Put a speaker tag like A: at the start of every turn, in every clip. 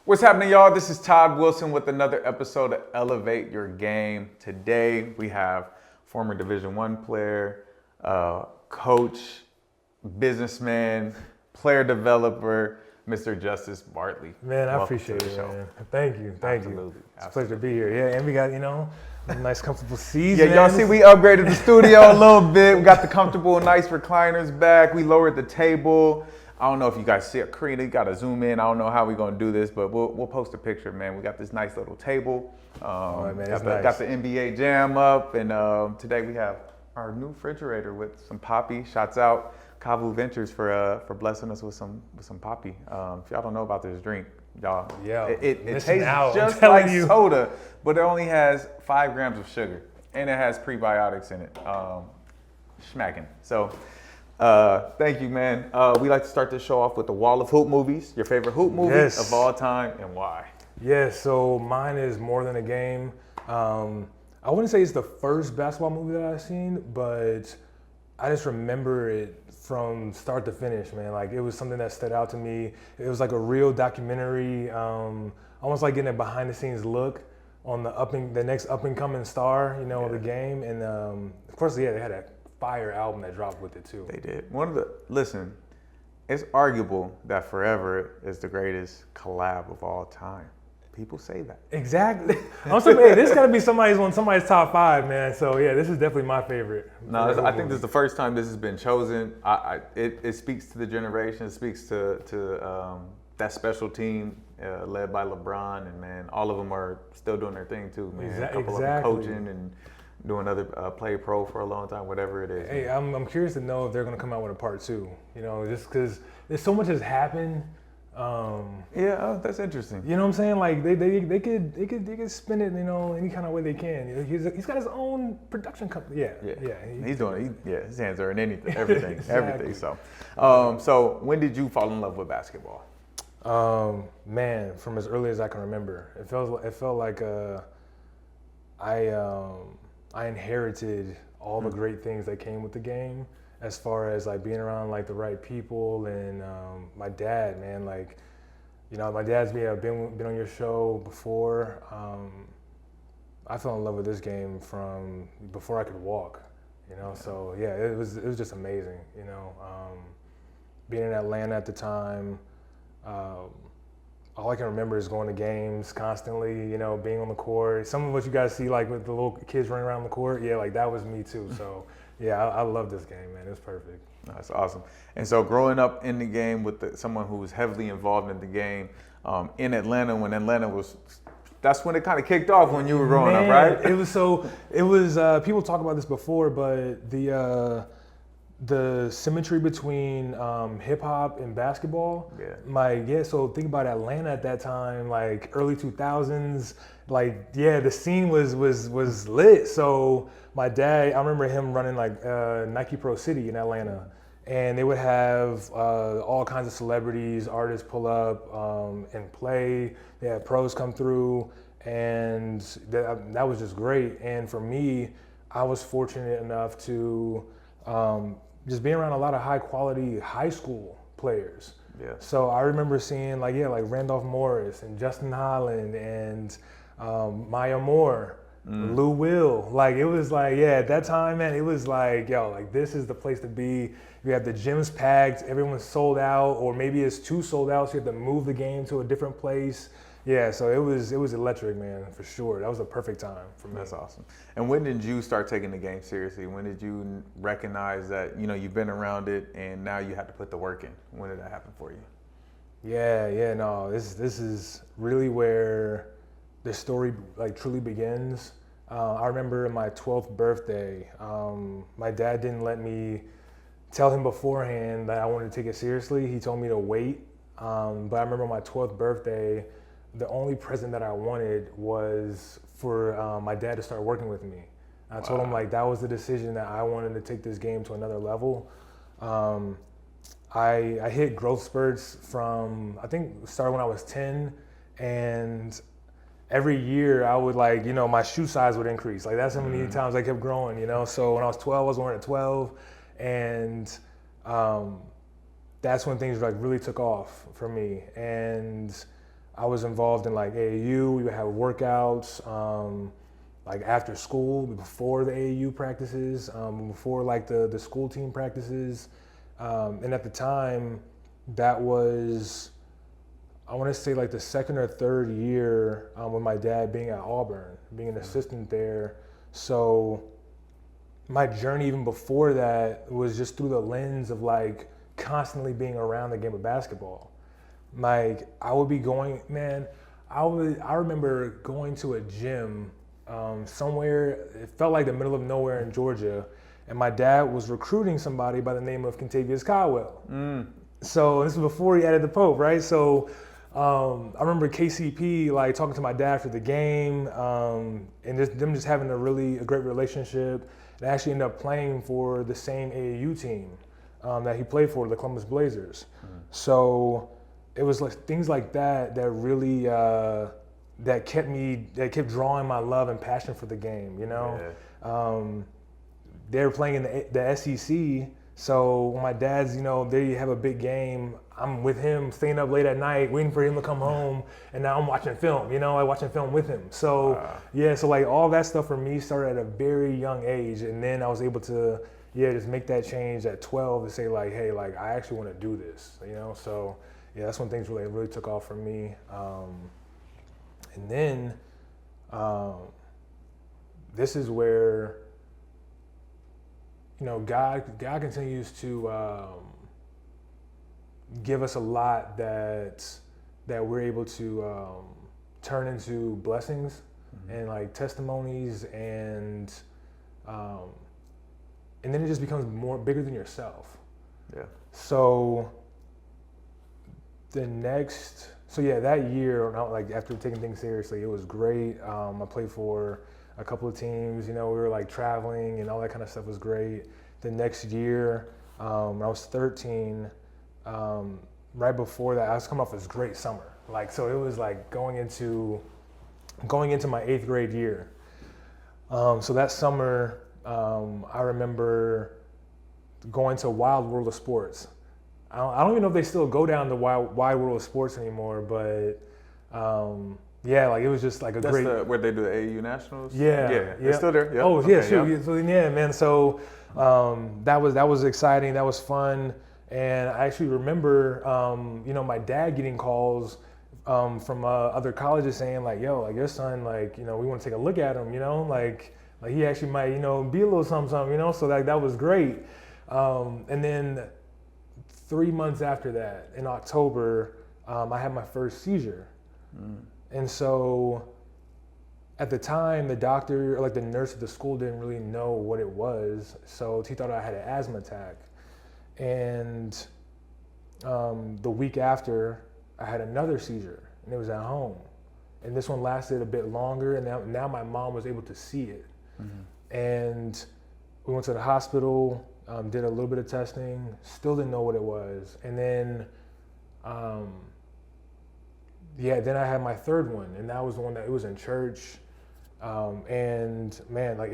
A: What's happening, y'all? This is Todd Wilson with another episode of Elevate Your Game. Today we have former Division I player, coach, businessman, player developer, Mr. Justice Bartley.
B: Man, I appreciate it, man. Thank you.
A: Absolutely.
B: It's a pleasure to be here. Yeah, and we got, a nice comfortable seats.
A: Yeah, y'all see we upgraded the studio a little bit. We got the comfortable, nice recliners back. We lowered the table. I don't know if you guys see it. Karina, you gotta zoom in. I don't know how we're gonna do this, but we'll post a picture, man. We got this nice little table.
B: All right, man,
A: Got the NBA Jam up, and today we have our new refrigerator with some poppy. Shouts out Kavu Ventures for blessing us with some poppy. If y'all don't know about this drink, y'all, it tastes just like soda, but it only has 5 grams of sugar, and it has prebiotics in it. Schmacking. So. Thank you, man. We like to start this show off with the wall of hoop movies. Your favorite hoop movie of all time and why?
B: Yes, so mine is More Than a Game. I wouldn't say it's the first basketball movie that I've seen, but I just remember it from start to finish, man. Like, it was something that stood out to me. It was like a real documentary, almost like getting a behind the scenes look on the next up and coming star, of the game. And of course, they had a fire album that dropped with it too.
A: They did. Listen, it's arguable that Forever is the greatest collab of all time. People say that.
B: Exactly. I'm saying, hey, this got to be somebody's top 5, man. So yeah, this is definitely my favored.
A: No, I think this is the first time this has been chosen. It speaks to the generation. It speaks to that special team led by LeBron, and man, all of them are still doing their thing too, man. A couple of them coaching and doing other play pro for a long time, whatever it is.
B: Hey, I'm curious to know if they're going to come out with a part 2. Just because there's so much has happened.
A: That's interesting.
B: You know what I'm saying? Like they could spin it, any kind of way they can. He's got his own production company.
A: His hands are in everything,
B: Exactly.
A: everything. So when did you fall in love with basketball?
B: Man, from as early as I can remember. It felt like I inherited all the great things that came with the game, as far as like being around like the right people, and my dad, man, like, my dad's been on your show before. I fell in love with this game from before I could walk, So yeah, it was just amazing, being in Atlanta at the time. All I can remember is going to games constantly, being on the court. Some of what you guys see, like with the little kids running around the court, like that was me too. So yeah, I love this game, man. It was perfect.
A: That's awesome. And so growing up in the game with someone who was heavily involved in the game in Atlanta, that's when it kind of kicked off when you were growing up, right?
B: It was people talk about this before, but the symmetry between hip hop and basketball. So think about Atlanta at that time, like early 2000s. The scene was lit. So my dad, I remember him running like Nike Pro City in Atlanta, and they would have all kinds of celebrities, artists pull up and play. They had pros come through, and that was just great. And for me, I was fortunate enough to just being around a lot of high quality high school players.
A: Yeah.
B: So I remember seeing like Randolph Morris and Justin Holland and Maya Moore, Lou Will. Like, it was like, at that time, man, it was like, this is the place to be. You have the gyms packed, everyone's sold out, or maybe it's too sold out, so you have to move the game to a different place. Yeah, so it was electric, man, for sure. That was the perfect time for me.
A: That's awesome. And when did you start taking the game seriously? When did you recognize that, you've been around it and now you have to put the work in? When did that happen for you?
B: This is really where the story like truly begins. I remember my 12th birthday, my dad didn't let me tell him beforehand that I wanted to take it seriously. He told me to wait. But I remember my 12th birthday, the only present that I wanted was for my dad to start working with me. I told him that was the decision, that I wanted to take this game to another level. I hit growth spurts from, I think, started when I was 10, and every year I would my shoe size would increase. Like, that's how many times I kept growing, So when I was 12, I was wearing a 12, and that's when things really took off for me. And I was involved in like AAU. We would have workouts, like after school, before the AAU practices, before like the school team practices. And at the time, that was, I want to say like the second or third year with my dad being at Auburn, being an assistant there. So my journey even before that was just through the lens of like constantly being around the game of basketball. Like I would be going, man, I remember going to a gym somewhere, it felt like the middle of nowhere in Georgia, and my dad was recruiting somebody by the name of Contavious Caldwell. So this was before he added the Pope, right? So I remember KCP like talking to my dad after the game, and them just having a great relationship. And I actually ended up playing for the same AAU team that he played for, the Columbus Blazers. So it was like things like that that really that kept drawing my love and passion for the game. You know, they were playing in the SEC. So when my dad's, they have a big game, I'm with him, staying up late at night, waiting for him to come home, and now I'm watching film, like watching film with him. So so like all that stuff for me started at a very young age, and then I was able to, just make that change at 12 to say like, hey, like I actually want to do this, So that's when things really took off for me. And then this is where, God continues to give us a lot that we're able to turn into blessings and like testimonies, and then it just becomes bigger than yourself.
A: Yeah.
B: So that year, like after taking things seriously, it was great. I played for a couple of teams, we were like traveling and all that kind of stuff was great. The next year, when I was 13, right before that, I was coming off this great summer. Like, so it was like going into my 8th grade year. So that summer, I remember going to Wild World of Sports. I don't even know if they still go down to Wide World of Sports anymore, but like it was just like
A: That's
B: great.
A: Where they do the AAU Nationals?
B: Yeah.
A: They're still there? Yep.
B: Oh,
A: Okay,
B: yeah, sure. Yeah. So, man, so that was exciting. That was fun. And I actually remember, my dad getting calls from other colleges saying like, yo, like your son, like, we want to take a look at him, like he actually might, be a little something, so that was great. And then 3 months after that, in October, I had my first seizure. And so at the time, the doctor, or like the nurse at the school, didn't really know what it was. So he thought I had an asthma attack. And the week after, I had another seizure, and it was at home. And this one lasted a bit longer, and now my mom was able to see it. And we went to the hospital, did a little bit of testing, still didn't know what it was. And then, then I had my third one, and that was the one that it was in church. And man, like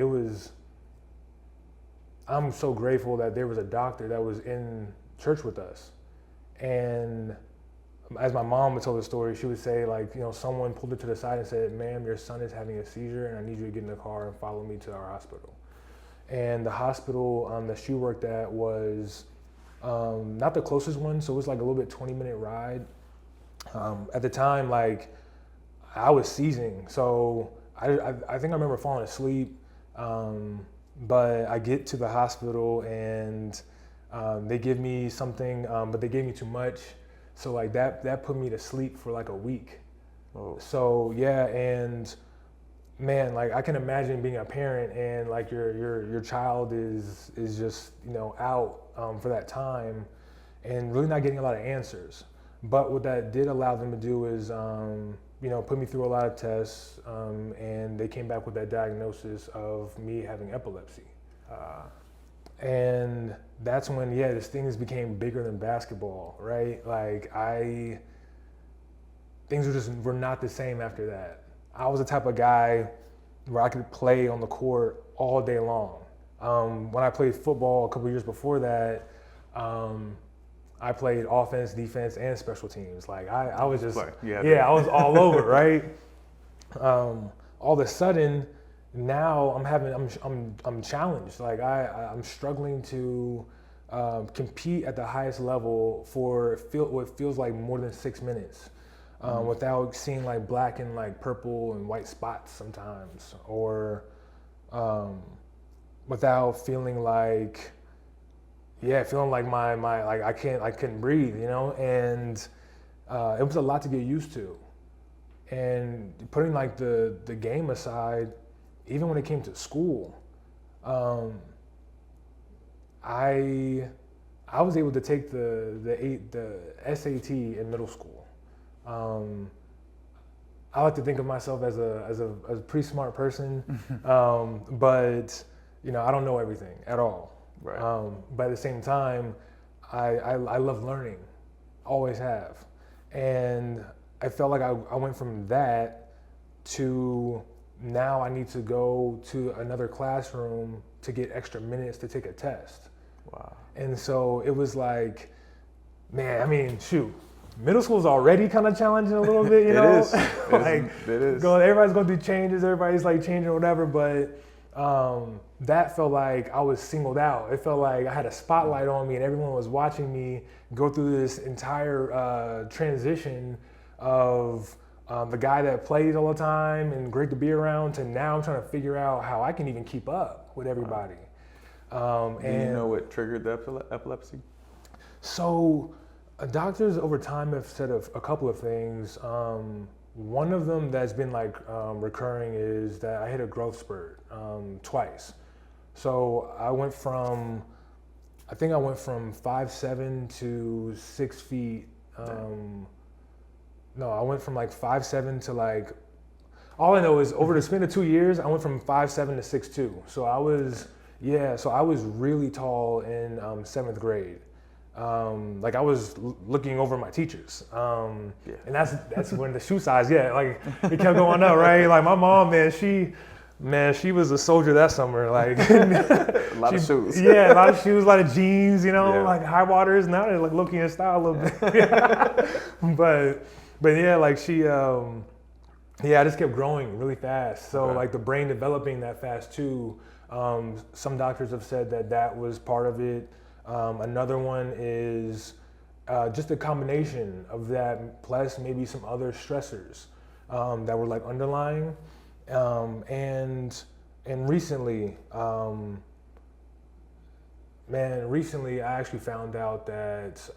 B: I'm so grateful that there was a doctor that was in church with us. And as my mom would tell the story, she would say like, someone pulled her to the side and said, ma'am, your son is having a seizure and I need you to get in the car and follow me to our hospital. And the hospital that she worked at was not the closest one, so it was like a little bit 20-minute ride. At the time, like I was seizing, so I think I remember falling asleep, but I get to the hospital and they give me something, but they gave me too much, so like that put me to sleep for like a week.
A: Oh.
B: So and man, like I can imagine being a parent and like your child is just out for that time and really not getting a lot of answers. But what that did allow them to do is put me through a lot of tests, and they came back with that diagnosis of me having epilepsy. And that's when this things became bigger than basketball, right? Like things were not the same after that. I was the type of guy where I could play on the court all day long. When I played football a couple years before that, I played offense, defense, and special teams. Like I was just,
A: Yeah,
B: I was all over, right? All of a sudden, now I'm challenged. Like I'm struggling to compete at the highest level for what feels like more than 6 minutes, without seeing like black and like purple and white spots sometimes, or without feeling like my like I couldn't breathe, and it was a lot to get used to. And putting like the game aside, even when it came to school, I was able to take the SAT in middle school. I like to think of myself as a pretty smart person, but I don't know everything at all.
A: Right.
B: But at the same time, I love learning, always have, and I felt like I went from that to now I need to go to another classroom to get extra minutes to take a test.
A: Wow.
B: And so it was like, man, I mean, shoot, middle school is already kind of challenging a little bit,
A: It is.
B: Like,
A: it is.
B: Everybody's going through changes, everybody's like changing or whatever, but that felt like I was singled out. It felt like I had a spotlight on me and everyone was watching me go through this entire transition of the guy that plays all the time and great to be around to now I'm trying to figure out how I can even keep up with everybody.
A: Do you know what triggered the epilepsy?
B: So doctors over time have said a couple of things. One of them that's been like recurring is that I hit a growth spurt twice. So I went from 5'7" to 6 feet. No, I went from like 5'7" to like, all I know is over the span of 2 years, I went from 5'7" to 6'2". So I was really tall in 7th grade. Like I was looking over my teachers. And that's when the shoe size, like it kept going up, right? Like my mom, she was a soldier that summer. Like
A: a lot of shoes.
B: Yeah, a lot of shoes, a lot of jeans, like high waters. Now they're like looking in style a little bit. But yeah, like she, I just kept growing really fast. So like the brain developing that fast too. Some doctors have said that was part of it. Another one is just a combination of that plus maybe some other stressors that were like underlying. And recently, recently I actually found out that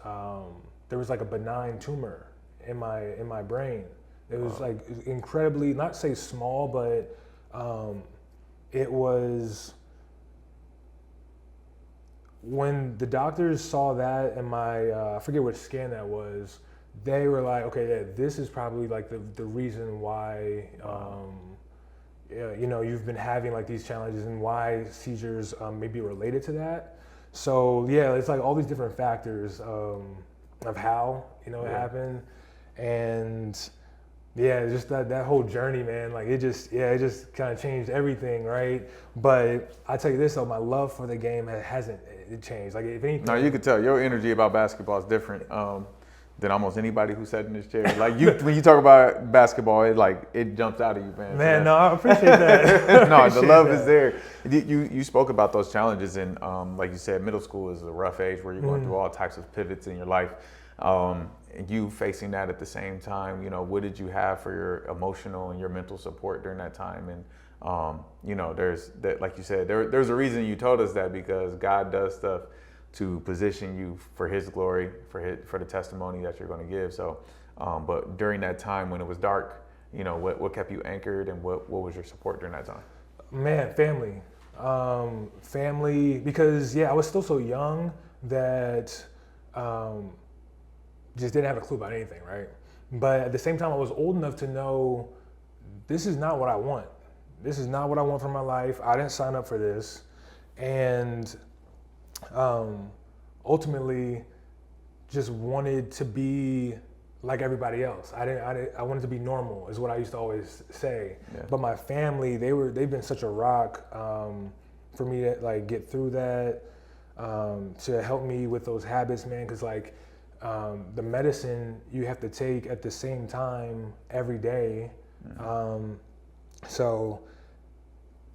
B: there was like a benign tumor in my brain. It was like incredibly, not say small, but it was, when the doctors saw that in my, I forget which scan that was, they were like, okay, yeah, this is probably like the reason why, you've been having like these challenges and why seizures may be related to that. So yeah, it's like all these different factors of how, it happened. And yeah, just that whole journey, man, like it just kind of changed everything, right? But I tell you this though, my love for the game hasn't changed. Like if anything,
A: no, you could tell your energy about basketball is different than almost anybody who sat in this chair. Like when you talk about basketball, it jumps out of you, man.
B: Man, no, I appreciate that.
A: No, the love is there. You spoke about those challenges, and like you said, middle school is a rough age where you're going through all types of pivots in your life. And you facing that at the same time, what did you have for your emotional and your mental support during that time? And there's that, like you said, there's a reason you told us that, because God does stuff to position you for His glory, for the testimony that you're going to give. So, but during that time when it was dark, what kept you anchored, and what was your support during that time?
B: Man, family, because I was still so young that just didn't have a clue about anything, right? But at the same time, I was old enough to know this is not what I want. This is not what I want for my life. I didn't sign up for this. And ultimately just wanted to be like everybody else. I wanted to be normal, is what I used to always say. Yeah. But my family, they've been such a rock for me to like get through that, to help me with those habits, man. Cause like, the medicine you have to take at the same time every day. So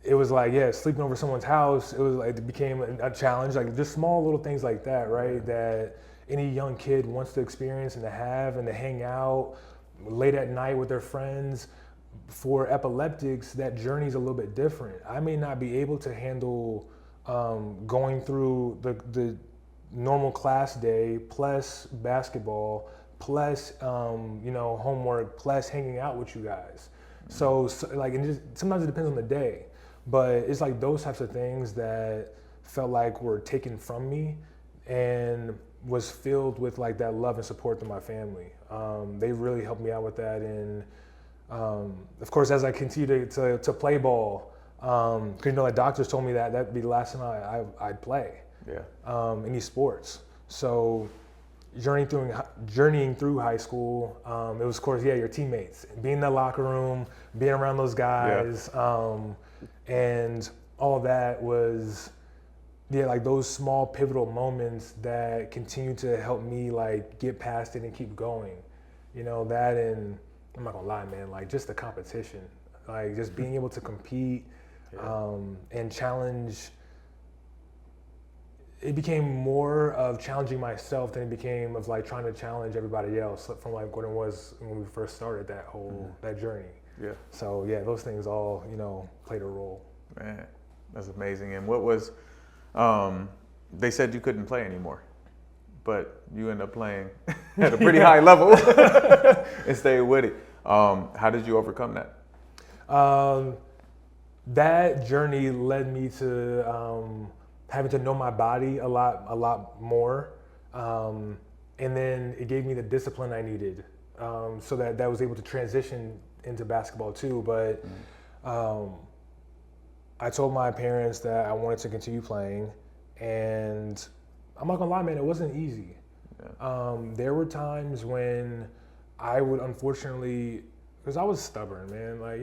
B: it was like, sleeping over someone's house, it became a challenge, like just small little things like that, right? That any young kid wants to experience and to have and to hang out late at night with their friends. For epileptics, that journey is a little bit different. I may not be able to handle going through the normal class day plus basketball plus homework plus hanging out with you guys. So like, and just sometimes it depends on the day, but it's like those types of things that felt like were taken from me and was filled with like that love and support to my family. They really helped me out with that, and of course as I continue to play ball, because like doctors told me that that'd be the last time I'd play any sports. So journeying through high school, it was of course your teammates, being in the locker room, being around those guys, and all that was like those small pivotal moments that continue to help me like get past it and keep going. That, and I'm not gonna lie, man, like just the competition, like just being able to compete and challenge. It became more of challenging myself than it became of like trying to challenge everybody else from like what it was when we first started that whole that journey. So those things all played a role.
A: Man, that's amazing. And what was they said you couldn't play anymore, but you ended up playing at a pretty high level and stayed with it. How did you overcome that?
B: That journey led me to having to know my body a lot more, and then it gave me the discipline I needed, so that was able to transition into basketball too. But I told my parents that I wanted to continue playing, and I'm not gonna lie, man, it wasn't easy. There were times when I would unfortunately, because I was stubborn, man, like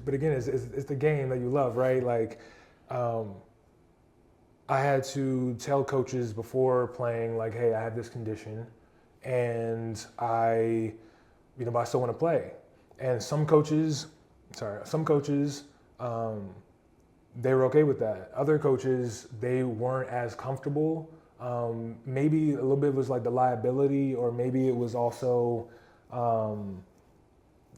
B: but again, it's the game that you love, right? Like I had to tell coaches before playing, like, hey, I have this condition and I still want to play. And some coaches, they were okay with that. Other coaches, they weren't as comfortable. Maybe a little bit was like the liability, or maybe it was also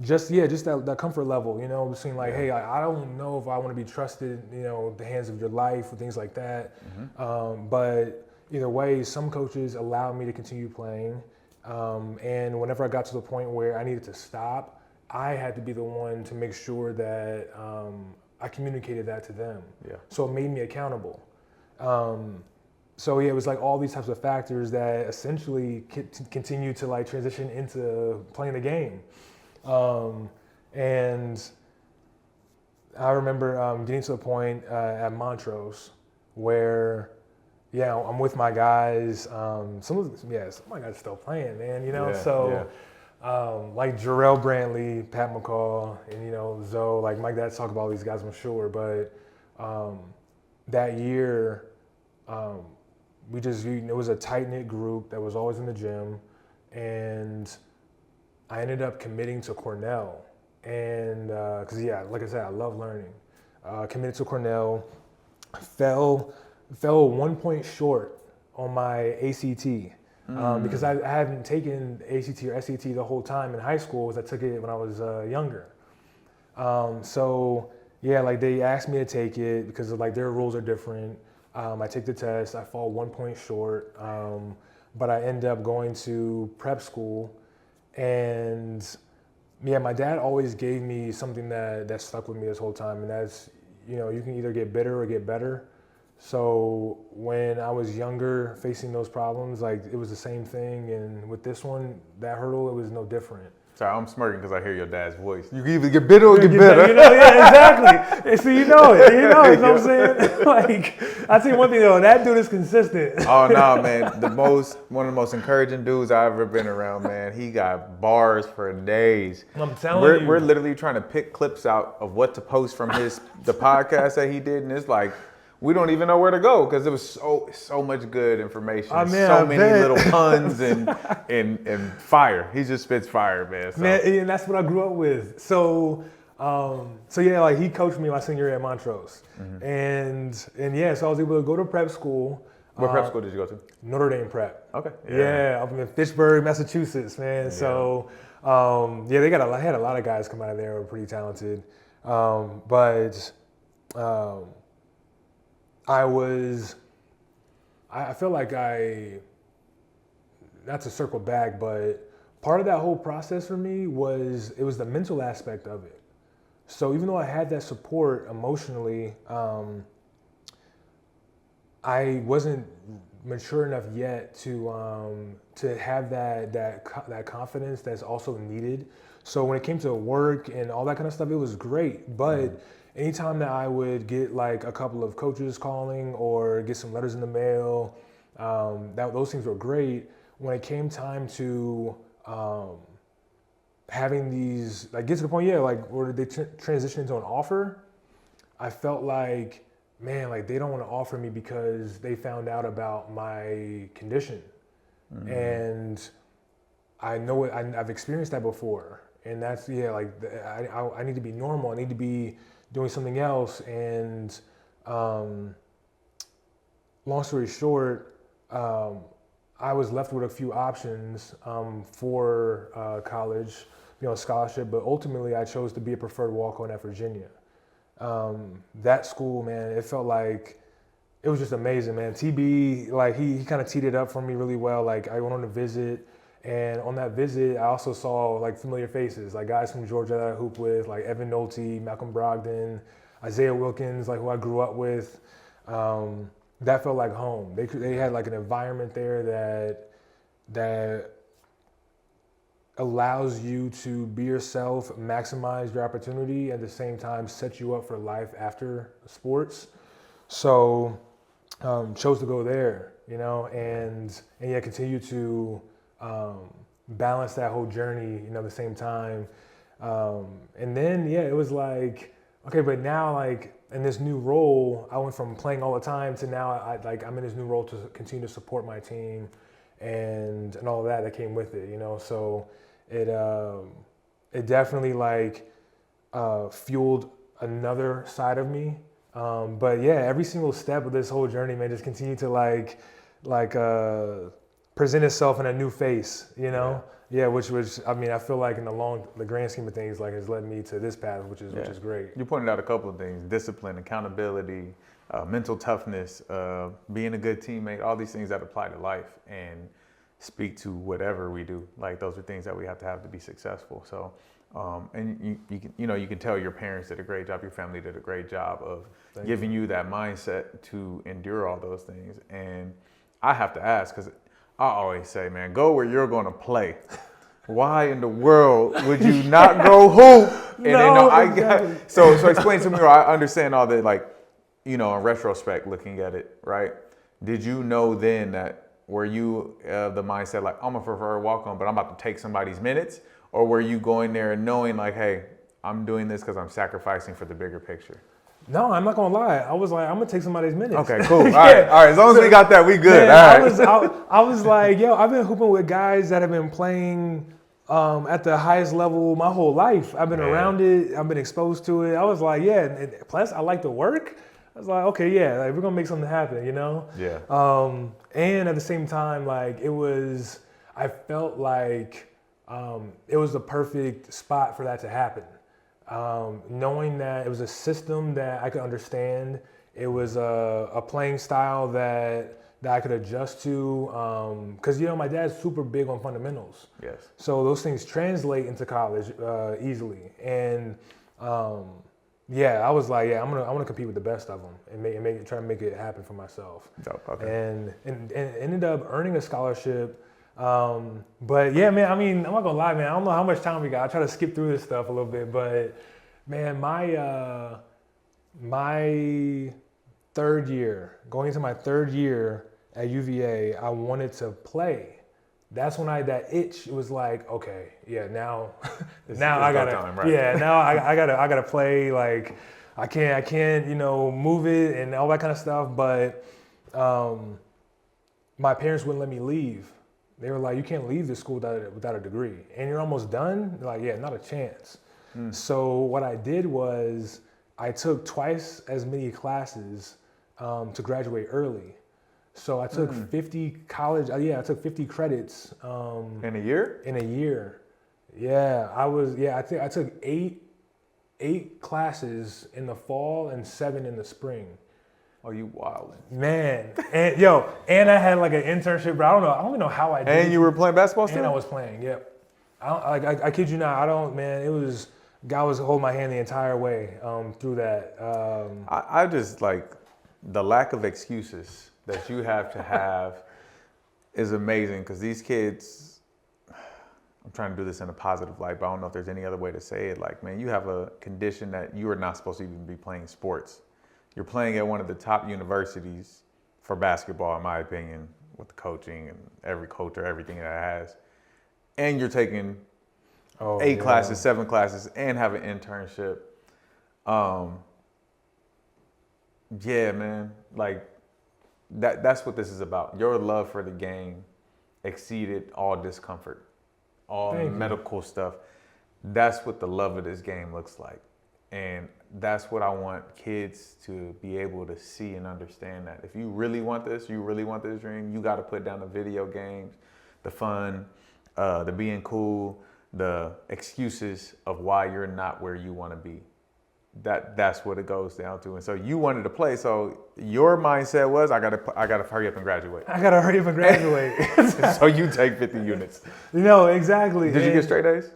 B: just that comfort level, between like, hey, I don't know if I want to be trusted, the hands of your life or things like that. But either way, some coaches allowed me to continue playing. And whenever I got to the point where I needed to stop, I had to be the one to make sure that I communicated that to them. So it made me accountable. So it was like all these types of factors that essentially continue to like transition into playing the game. And I remember getting to the point at Montrose where, I'm with my guys. Some of my guys are still playing, man. Like Jarrell Brantley, Pat McCall, and Zoe. Like my dad's talk about all these guys, I'm sure. But that year, it was a tight knit group that was always in the gym, and I ended up committing to Cornell, and because like I said, I love learning. Committed to Cornell, fell 1 point short on my ACT because I hadn't taken ACT or SAT the whole time in high school, because I took it when I was younger. Like they asked me to take it because of like their rules are different. I take the test, I fall 1 point short, but I end up going to prep school. And my dad always gave me something that stuck with me this whole time, and that's, you can either get bitter or get better. So when I was younger, facing those problems, like it was the same thing, and with this one, that hurdle, it was no different.
A: Sorry, I'm smirking because I hear your dad's voice. You can either get bitter or get better.
B: Exactly. So you know it. What I'm saying? Like, I see one thing though, that dude is consistent.
A: Oh no, man! One of the most encouraging dudes I've ever been around, man. He got bars for days.
B: I'm telling you,
A: we're literally trying to pick clips out of what to post from the podcast that he did, and it's like we don't even know where to go because it was so much good information,
B: man,
A: so many little puns and fire. He just spits fire, man. So.
B: Man, and that's what I grew up with. So yeah, like he coached me my senior year at Montrose, and yeah, so I was able to go to prep school.
A: What prep school did you go to?
B: Notre Dame Prep.
A: Okay.
B: Yeah, up in Fitchburg, Massachusetts, man. Yeah. So yeah, they had a lot of guys come out of there who were pretty talented, but. I feel like not to circle back, but part of that whole process for me was the mental aspect of it. So even though I had that support emotionally, I wasn't mature enough yet to have that confidence that's also needed. So when it came to work and all that kind of stuff, it was great, but anytime that I would get like a couple of coaches calling or get some letters in the mail, those things were great. When it came time to having these, like get to the point, like where they transition into an offer, I felt like, man, like they don't want to offer me because they found out about my condition. And I know it, I've experienced that before. And that's, like I need to be normal. I need to be doing something else, and long story short, I was left with a few options for college, scholarship, but ultimately I chose to be a preferred walk-on at Virginia. That school, man, it felt like it was just amazing, man. TB, like he kind of teed it up for me really well. Like I went on a visit, and on that visit, I also saw like familiar faces, like guys from Georgia that I hoop with, like Evan Nolte, Malcolm Brogdon, Isaiah Wilkins, like who I grew up with. That felt like home. They had like an environment there that allows you to be yourself, maximize your opportunity, at the same time set you up for life after sports. So chose to go there, and yeah, continue to balance that whole journey, at the same time. And then, it was like, okay, but now like in this new role, I went from playing all the time to now I'm in this new role to continue to support my team and all of that came with it, So it definitely like fueled another side of me. But yeah, every single step of this whole journey, man, just continue to like present itself in a new face, which I mean, I feel like in the grand scheme of things, like has led me to this path, which is great.
A: You pointed out a couple of things: discipline, accountability, mental toughness, being a good teammate, all these things that apply to life and speak to whatever we do. Like those are things that we have to be successful. So, and you can tell your parents did a great job, your family did a great job of giving you that mindset to endure all those things. And I have to ask, because I always say, man, go where you're going to play. Why in the world would you not go hoop? And so explain to me, or I understand all that, like, in retrospect, looking at it, right? Did you know then that, were you the mindset like, I'm a preferred walk-on, but I'm about to take somebody's minutes? Or were you going there and knowing like, hey, I'm doing this because I'm sacrificing for the bigger picture?
B: No, I'm not gonna lie. I was like, I'm gonna take somebody's minutes.
A: Okay, cool. All right. As long as we got that, we good.
B: Man,
A: all right.
B: I was like, I've been hooping with guys that have been playing at the highest level my whole life. I've been around it. I've been exposed to it. I was like, and plus I like to work. I was like, okay, like we're gonna make something happen, Yeah. And at the same time, like I felt like it was the perfect spot for that to happen. Knowing that it was a system that I could understand, it was a playing style that I could adjust to, because my dad's super big on fundamentals.
A: Yes.
B: So those things translate into college easily, and I was like, I'm gonna compete with the best of them and try to make it happen for myself.
A: Dope. Okay.
B: And ended up earning a scholarship. But yeah, man, I mean, I'm not gonna lie, man. I don't know how much time we got. I try to skip through this stuff a little bit, but man, my third year, going into my third year at UVA, I wanted to play. That's when that itch was like, okay, now I gotta, time, right? Now I gotta play. Like, I can't, move it and all that kind of stuff. But my parents wouldn't let me leave. They were like, you can't leave this school without a degree. And you're almost done? They're like, yeah, not a chance. So what I did was I took twice as many classes to graduate early. So I took 50 I took 50 credits.
A: In a year?
B: In a year. Yeah, I took eight classes in the fall and 7 in the spring.
A: Oh, you wildin'.
B: Man, and I had like an internship, but I don't even know how I did it.
A: And you were playing basketball still?
B: And I was playing, yep. I kid you not, God was holding my hand the entire way through that.
A: I just like the lack of excuses that you have to have is amazing because these kids, I'm trying to do this in a positive light, but I don't know if there's any other way to say it. Like, man, you have a condition that you are not supposed to even be playing sports. You're playing at one of the top universities for basketball, in my opinion, with the coaching and every coach or everything that it has. And you're taking 8 classes, 7 classes, and have an internship. Yeah, man, like that's what this is about. Your love for the game exceeded all discomfort, all medical stuff. That's what the love of this game looks like. And that's what I want kids to be able to see and understand, that if you really want this, you really want this dream, you got to put down the video games, the fun, the being cool, the excuses of why you're not where you want to be. That's what it goes down to. And so you wanted to play, so your mindset was, I gotta hurry up and graduate.
B: I gotta hurry up and graduate.
A: So you take 50 units.
B: Exactly.
A: Did you get straight A's?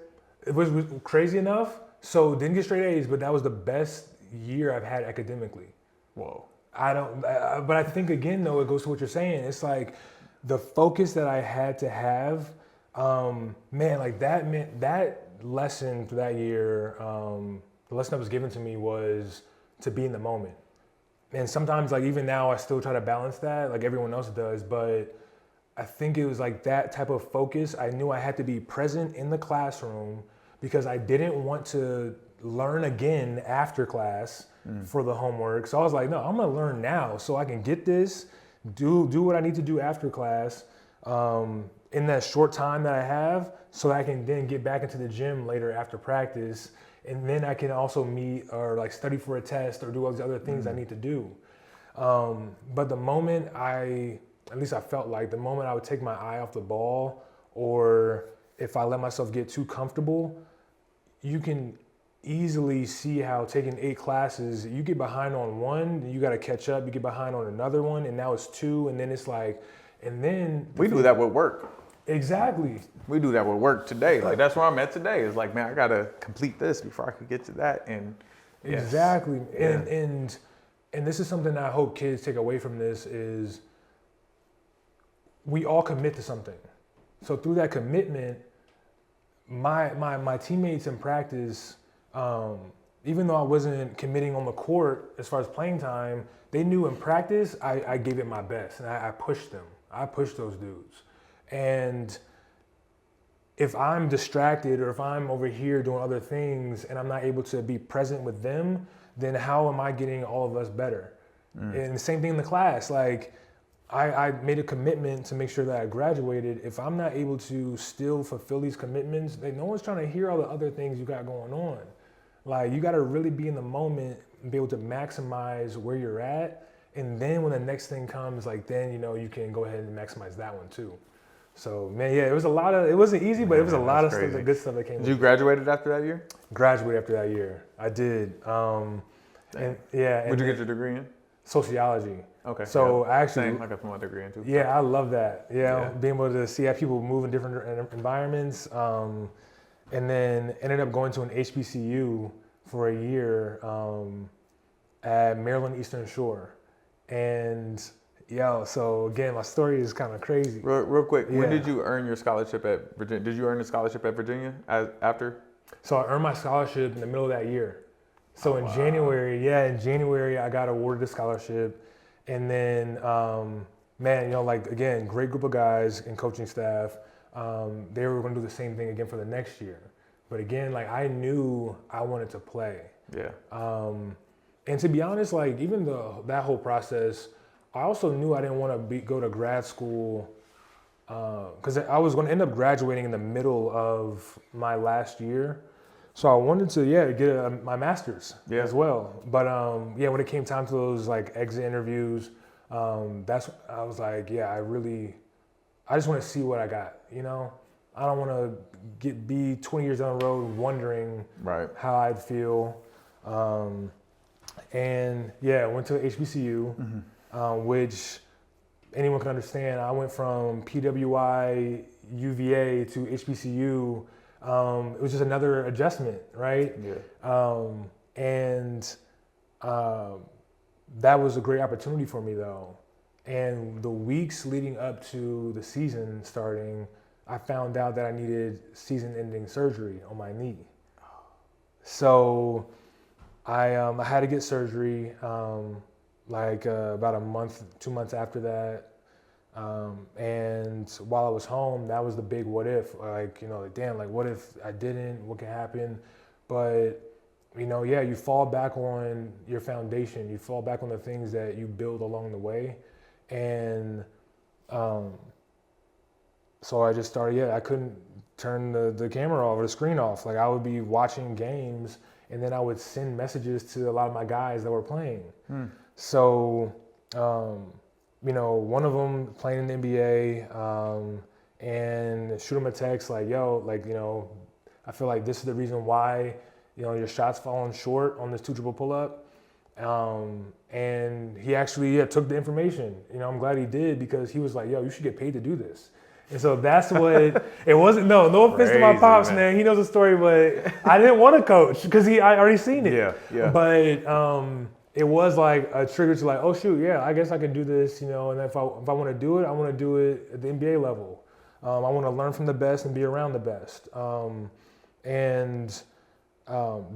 B: It was crazy enough. So didn't get straight A's, but that was the best year I've had academically.
A: Whoa.
B: But I think again though, it goes to what you're saying. It's like the focus that I had to have, man, like that lesson for that year, the lesson that was given to me was to be in the moment. And sometimes like even now I still try to balance that like everyone else does, but I think it was like that type of focus. I knew I had to be present in the classroom because I didn't want to learn again after class for the homework. So I was like, no, I'm gonna learn now so I can get this, do what I need to do after class in that short time that I have, so that I can then get back into the gym later after practice. And then I can also meet or like study for a test or do all these other things I need to do. But the moment at least I felt like the moment I would take my eye off the ball, or if I let myself get too comfortable, you can easily see how taking 8 classes, you get behind on one, you got to catch up, you get behind on another one, and now it's 2, and then it's like, and then
A: we do that with work.
B: Exactly.
A: We do that with work today. Like that's where I'm at today. It's like, man, I gotta complete this before I could get to that. And yes.
B: Exactly. And this is something that I hope kids take away from this is we all commit to something. So through that commitment, my teammates in practice, even though I wasn't committing on the court as far as playing time, they knew in practice I gave it my best and I pushed them. I pushed those dudes. And if I'm distracted or if I'm over here doing other things and I'm not able to be present with them, then how am I getting all of us better? And the same thing in the class. Like I made a commitment to make sure that I graduated. If I'm not able to still fulfill these commitments, like no one's trying to hear all the other things you got going on. Like you got to really be in the moment and be able to maximize where you're at. And then when the next thing comes, like then, you can go ahead and maximize that one too. So man, yeah, it wasn't easy, but it was a lot of stuff, the good stuff that came.
A: Did you graduated after that year?
B: Graduated after that year. I did.
A: Where'd you get your degree in?
B: Sociology.
A: Okay.
B: So
A: yeah.
B: actually,
A: Same. I got my degree in too.
B: Yeah, I love that. Yeah, being able to see how people move in different environments, and then ended up going to an HBCU for a year at Maryland Eastern Shore, and so again, my story is kind of crazy.
A: Real quick, when did you earn your scholarship at Virginia? Did you earn a scholarship at Virginia after? So
B: I earned my scholarship in the middle of that year. So in January, I got awarded a scholarship. And then, again, great group of guys and coaching staff. They were going to do the same thing again for the next year. But again, like I knew I wanted to play.
A: Yeah.
B: And to be honest, like even that whole process, I also knew I didn't want to go to grad school because I was going to end up graduating in the middle of my last year. So I wanted to, get my master's as well. But when it came time to those like exit interviews, I was like, I just want to see what I got, you know? I don't want to be 20 years down the road wondering how I'd feel. I went to HBCU, which anyone can understand. I went from PWI, UVA to HBCU. It was just another adjustment, right? That was a great opportunity for me though. And the weeks leading up to the season starting, I found out that I needed season-ending surgery on my knee. So I had to get surgery about a month, 2 months after that. And while I was home, that was the big what if. What if I didn't? What could happen? But you fall back on your foundation. You fall back on the things that you build along the way. And so I just started, I couldn't turn the camera off or the screen off. Like I would be watching games and then I would send messages to a lot of my guys that were playing. So, one of them playing in the NBA and shoot him a text like, I feel like this is the reason why, your shot's falling short on this 2 triple pull-up. And he actually took the information. I'm glad he did because he was like, you should get paid to do this. And so that's what it wasn't. No offense to my pops, man. He knows the story, but I didn't want to coach because I already seen it. But it was like a trigger to like, oh shoot, I guess I can do this, And if I want to do it, I want to do it at the NBA level. I want to learn from the best and be around the best.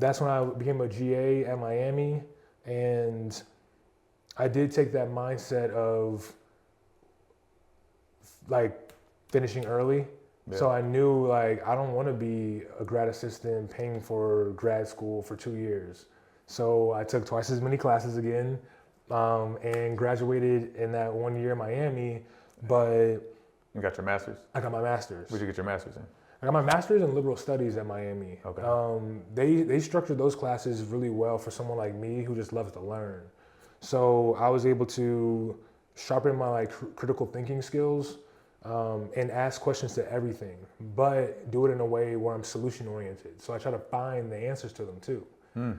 B: That's when I became a GA at Miami, and I did take that mindset of like finishing early. So I knew like I don't want to be a grad assistant paying for grad school for 2 years. So I took twice as many classes again and graduated in that 1 year in Miami. But
A: you got your master's? I
B: got my master's.
A: Where'd you get your master's in?
B: I got my master's in liberal studies at Miami.
A: Okay.
B: They structured those classes really well for someone like me who just loves to learn. So I was able to sharpen my critical thinking skills and ask questions to everything, but do it in a way where I'm solution oriented. So I try to find the answers to them too. It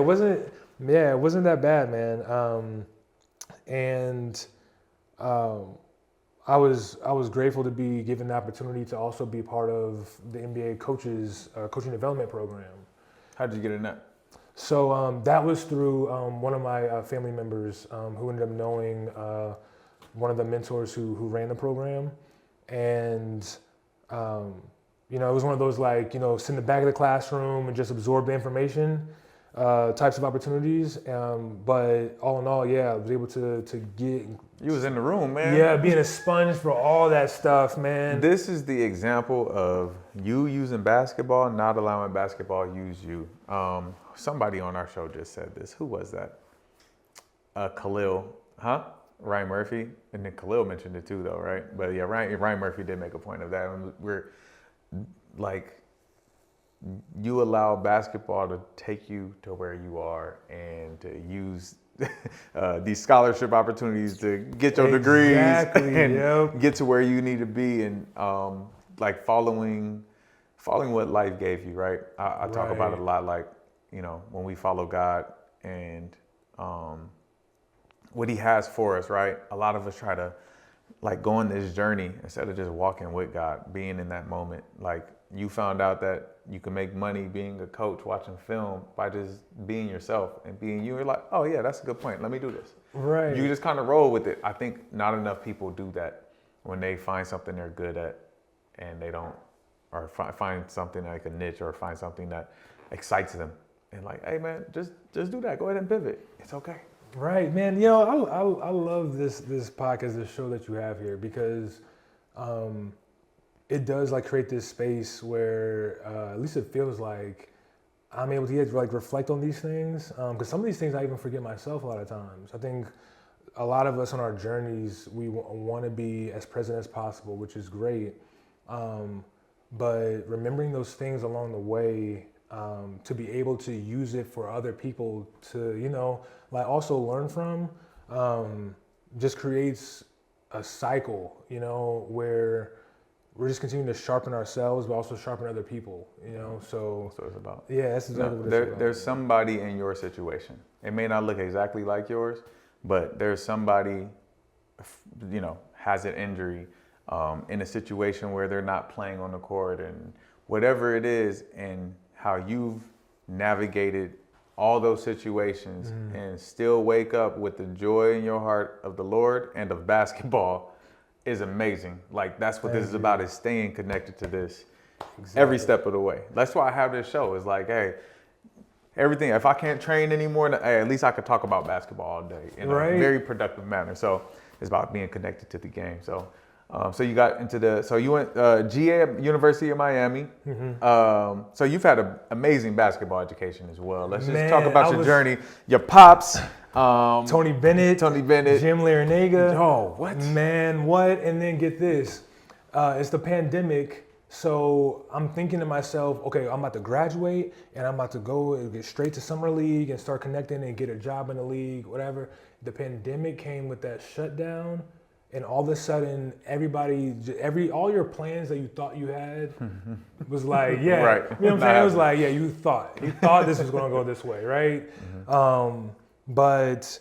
B: wasn't that bad, man. I was grateful to be given the opportunity to also be part of the NBA coaching development program.
A: How did you get in that?
B: So that was through one of my family members who ended up knowing one of the mentors who ran the program, and it was one of those sit in the back of the classroom and just absorb the information types of opportunities. But all in all, I was able to get.
A: You was in the room, man.
B: Yeah, being a sponge for all that stuff, man.
A: This is the example of you using basketball, not allowing basketball use you. Somebody on our show just said this. Who was that? Khalil, Ryan Murphy. And then Khalil mentioned it too, though, right? But yeah, Ryan Murphy did make a point of that. We're like, you allow basketball to take you to where you are and to use these scholarship opportunities to get your degrees and get to where you need to be, and following what life gave you, right? I talk about it a lot, when we follow God and what he has for us, right? A lot of us try to go on this journey instead of just walking with God, being in that moment. You found out that you can make money being a coach, watching film by just being yourself and being you. You're like, oh yeah, that's a good point. Let me do this.
B: Right.
A: You just kind of roll with it. I think not enough people do that when they find something they're good at and they don't, or find something like a niche or find something that excites them. And hey man, just do that. Go ahead and pivot. It's okay.
B: Right, man. I love this podcast, this show that you have here, because it does create this space where at least it feels like I'm able to get like reflect on these things, because some of these things I even forget myself a lot of times. I think a lot of us on our journeys, we want to be as present as possible, which is great. But remembering those things along the way, to be able to use it for other people to, like also learn from, just creates a cycle, where we're just continuing to sharpen ourselves, but also sharpen other people, So
A: That's what it's about.
B: yeah, that's exactly what it's about.
A: There's somebody in your situation. It may not look exactly like yours, but there's somebody, has an injury, in a situation where they're not playing on the court, and whatever it is, and how you've navigated all those situations and still wake up with the joy in your heart of the Lord and of basketball is amazing. Like, that's what this is about, is staying connected to this every step of the way. That's why I have this show. It's like, hey, everything, if I can't train anymore, hey, at least I could talk about basketball all day in a very productive manner. So it's about being connected to the game. So you got into so you went GA at University of Miami. So you've had an amazing basketball education as well. Let's just talk about your journey. Your pops.
B: Tony Bennett. Jim Larinaga.
A: Oh, what?
B: Man, what? And then get this. It's the pandemic. So I'm thinking to myself, okay, I'm about to graduate and I'm about to go and get straight to summer league and start connecting and get a job in the league, whatever. The pandemic came with that shutdown, and all of a sudden, all your plans that you thought you had was like, yeah,
A: right.
B: You know what I'm saying? It was like, yeah, you thought this was going to go this way, right? But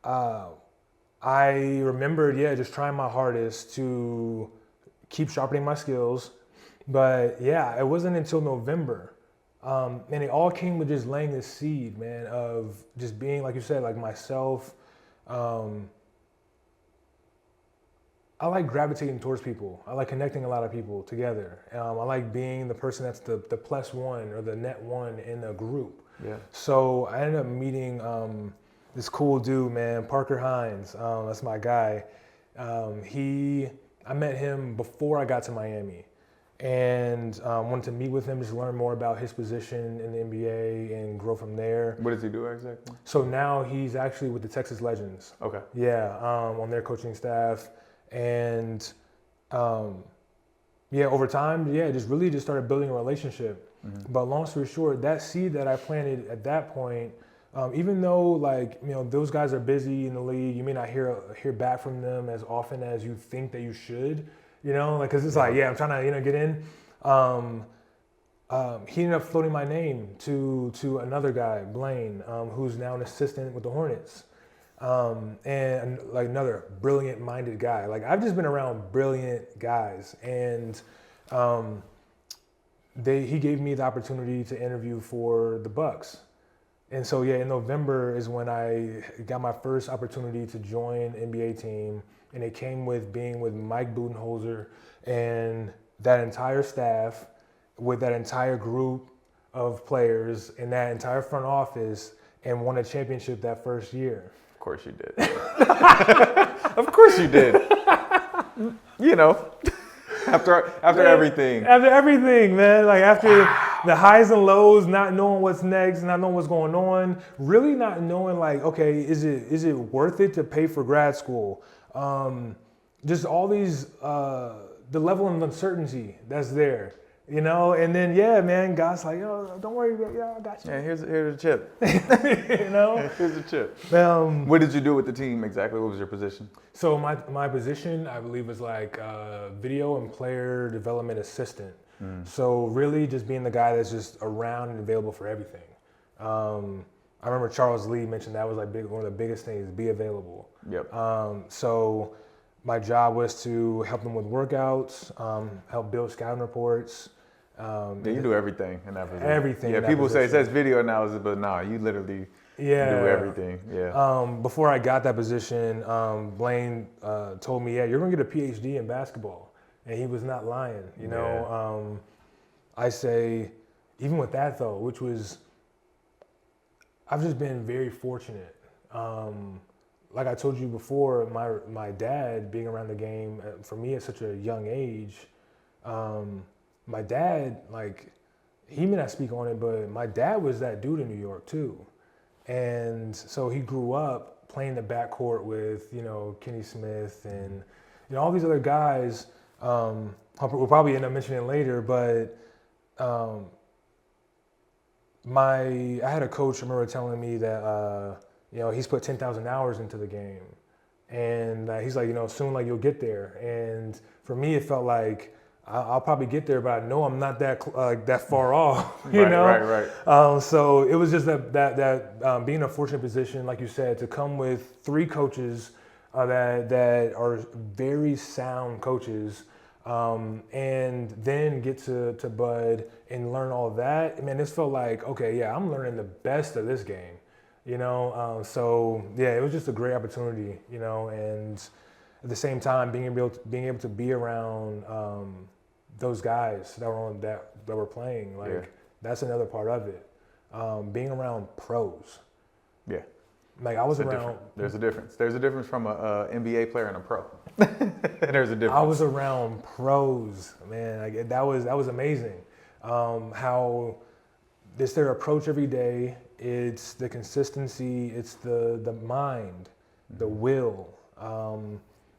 B: I remembered, just trying my hardest to keep sharpening my skills. But yeah, it wasn't until November. And it all came with just laying this seed, man, of just being, like you said, like myself. I like gravitating towards people. I like connecting a lot of people together. I like being the person that's the plus one or the net one in a group.
A: Yeah.
B: So I ended up meeting this cool dude, man, Parker Hines. That's my guy. I met him before I got to Miami, and wanted to meet with him, just learn more about his position in the NBA and grow from there.
A: What does he do exactly?
B: So now he's actually with the Texas Legends.
A: Okay.
B: Yeah, on their coaching staff. And over time, just started building a relationship. But long story short, that seed that I planted at that point, even though those guys are busy in the league, you may not hear back from them as often as you think that you should, because it's I'm trying to get in. He ended up floating my name to another guy, Blaine, who's now an assistant with the Hornets. And like another brilliant-minded guy. Like, I've just been around brilliant guys, and he gave me the opportunity to interview for the Bucks. And so in November is when I got my first opportunity to join NBA team, and it came with being with Mike Budenholzer and that entire staff, with that entire group of players and that entire front office, and won a championship that first year.
A: Of course you did. Of course you did. After everything.
B: After everything, man. Like, after the highs and lows, not knowing what's next, not knowing what's going on, really not knowing, okay, is it worth it to pay for grad school? Just all these, the level of uncertainty that's there. And then, man, God's like, don't worry, I got you.
A: Yeah, here's a chip. Here's a chip. What did you do with the team exactly? What was your position?
B: So my position, I believe, was video and player development assistant. So really just being the guy that's just around and available for everything. I remember Charles Lee mentioned that was one of the biggest things, be available.
A: Yep.
B: So my job was to help them with workouts, help build scouting reports.
A: You do everything in that position.
B: Everything.
A: Yeah, people say it says video analysis, but no, you literally do everything. Yeah.
B: Before I got that position, Blaine told me, you're going to get a PhD in basketball. And he was not lying. I say, even with that though, which was, I've just been very fortunate. Like I told you before, my dad being around the game, for me at such a young age, my dad, he may not speak on it, but my dad was that dude in New York too. And so he grew up playing the backcourt with, Kenny Smith and, all these other guys. We'll probably end up mentioning later, but I had a coach, I remember telling me that, he's put 10,000 hours into the game. And he's like, soon you'll get there. And for me, it felt like I'll probably get there, but I know I'm not that far off, you know?
A: Right.
B: So it was just that being in a fortunate position, like you said, to come with 3 coaches that are very sound coaches, and then get to Bud and learn all of that. Man, this felt like, okay, yeah, I'm learning the best of this game, so yeah, it was just a great opportunity, and at the same time, being able to be around those guys that were playing, that's another part of it. Being around pros.
A: Yeah.
B: Like I was around.
A: There's a difference. There's a difference from a NBA player and a pro. There's a difference.
B: I was around pros, man. That was amazing. How it's their approach every day. It's the consistency. It's the mind, the will.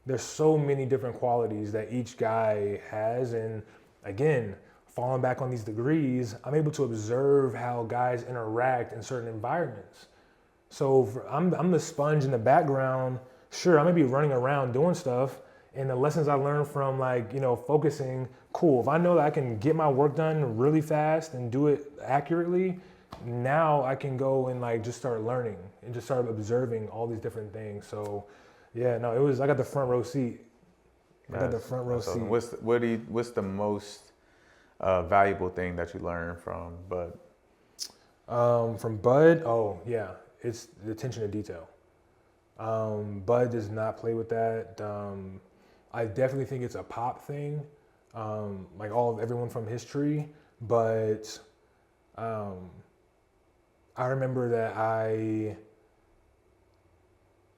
B: There's so many different qualities that each guy has, and again, falling back on these degrees, I'm able to observe how guys interact in certain environments. So I'm the sponge in the background. Sure, I may be running around doing stuff, and the lessons I learned from focusing, cool. If I know that I can get my work done really fast and do it accurately, now I can go and just start learning and just start observing all these different things. So yeah, no, I got the front row seat.
A: Awesome. What's the most valuable thing that you learned from Bud?
B: From Bud, oh yeah, it's the attention to detail. Bud does not play with that. I definitely think it's a Pop thing, everyone from history. But I remember that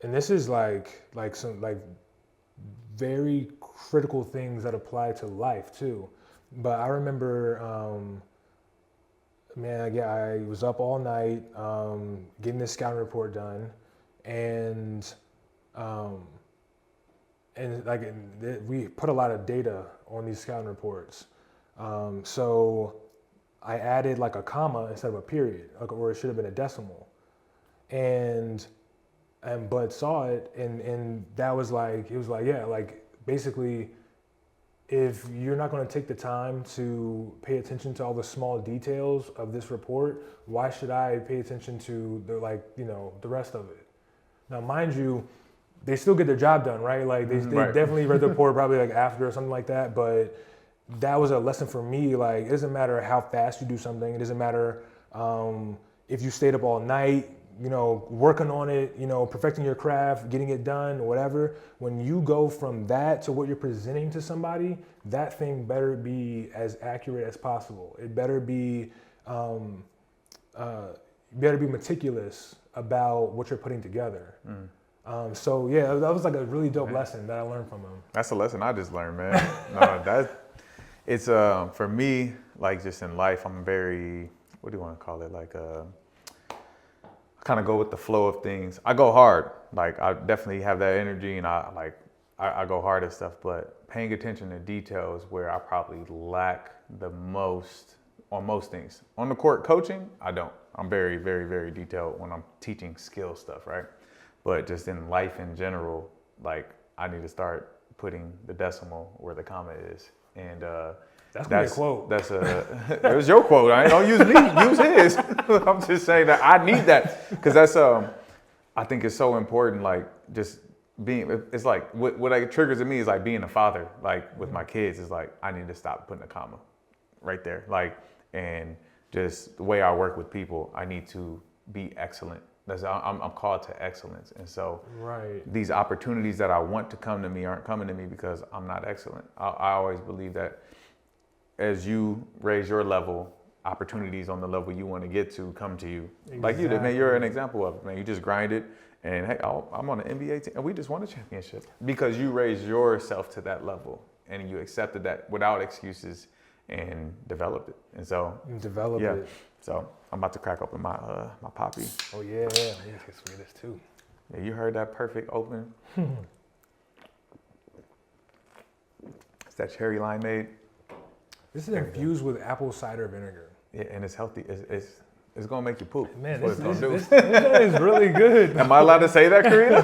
B: and this is some very critical things that apply to life too. But I remember, I was up all night getting this scouting report done, and we put a lot of data on these scouting reports. So I added a comma instead of a period, or it should have been a decimal, and Bud saw it, and that was basically, if you're not going to take the time to pay attention to all the small details of this report, why should I pay attention to the rest of it? Now, mind you, they still get their job done, right? They definitely read the report probably after or something like that. But that was a lesson for me. It doesn't matter how fast you do something. It doesn't matter if you stayed up all night, working on it, perfecting your craft, getting it done, whatever. When you go from that to what you're presenting to somebody, that thing better be as accurate as possible. It better be meticulous about what you're putting together. So yeah, that was a really dope lesson that I learned from him.
A: That's a lesson I just learned, man. It's for me, just in life, I'm very, what do you want to call it? Kind of go with the flow of things. I go hard. I definitely have that energy, and I go hard at stuff, but paying attention to details where I probably lack the most on most things. On the court coaching, I don't. I'm very, very, very detailed when I'm teaching skill stuff, right? But just in life in general, I need to start putting the decimal where the comma is. And
B: that's a quote.
A: It was your quote. I don't use me. Use his. I'm just saying that I need that because that's I think it's so important. Just being. It's what triggers in me is being a father. With my kids is I need to stop putting a comma right there. And just the way I work with people, I need to be excellent. I'm called to excellence, and so these opportunities that I want to come to me aren't coming to me because I'm not excellent. I always believe that as you raise your level, opportunities on the level you want to get to come to you. Exactly. Like you did, man. You're an example of it, man. You just grinded, and hey, I'm on an NBA team, and we just won a championship because you raised yourself to that level, and you accepted that without excuses, and developed it. And so
B: Developed it.
A: So I'm about to crack open my my poppy.
B: Oh yeah, yeah. Let me get some of this too.
A: Yeah, you heard that perfect open. It's that cherry limeade.
B: This is infused with apple cider vinegar.
A: Yeah, and it's healthy. It's gonna make you poop.
B: Man,
A: That's what
B: this
A: it's gonna do.
B: is really good.
A: Am I allowed to say that, Karina?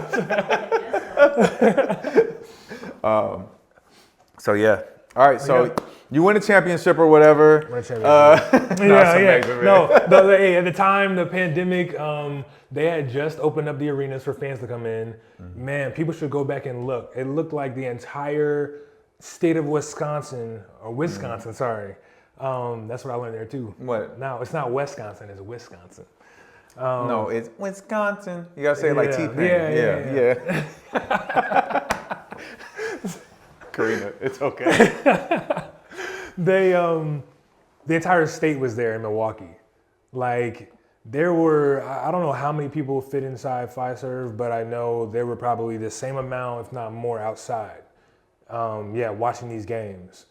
A: So yeah. All right. So you win a championship or whatever.
B: Win a championship. Yeah. Hey, at the time, the pandemic, they had just opened up the arenas for fans to come in. Mm-hmm. Man, people should go back and look. It looked like the entire state of Wisconsin, sorry. That's what I learned there too.
A: What?
B: No, it's not Wisconsin, it's Wisconsin.
A: No, it's Wisconsin. You gotta say it like T-Pain. Yeah. Karina, it's okay.
B: The entire state was there in Milwaukee. Like, there were, I don't know how many people fit inside Fiserv, but I know there were probably the same amount, if not more, outside. Watching these games.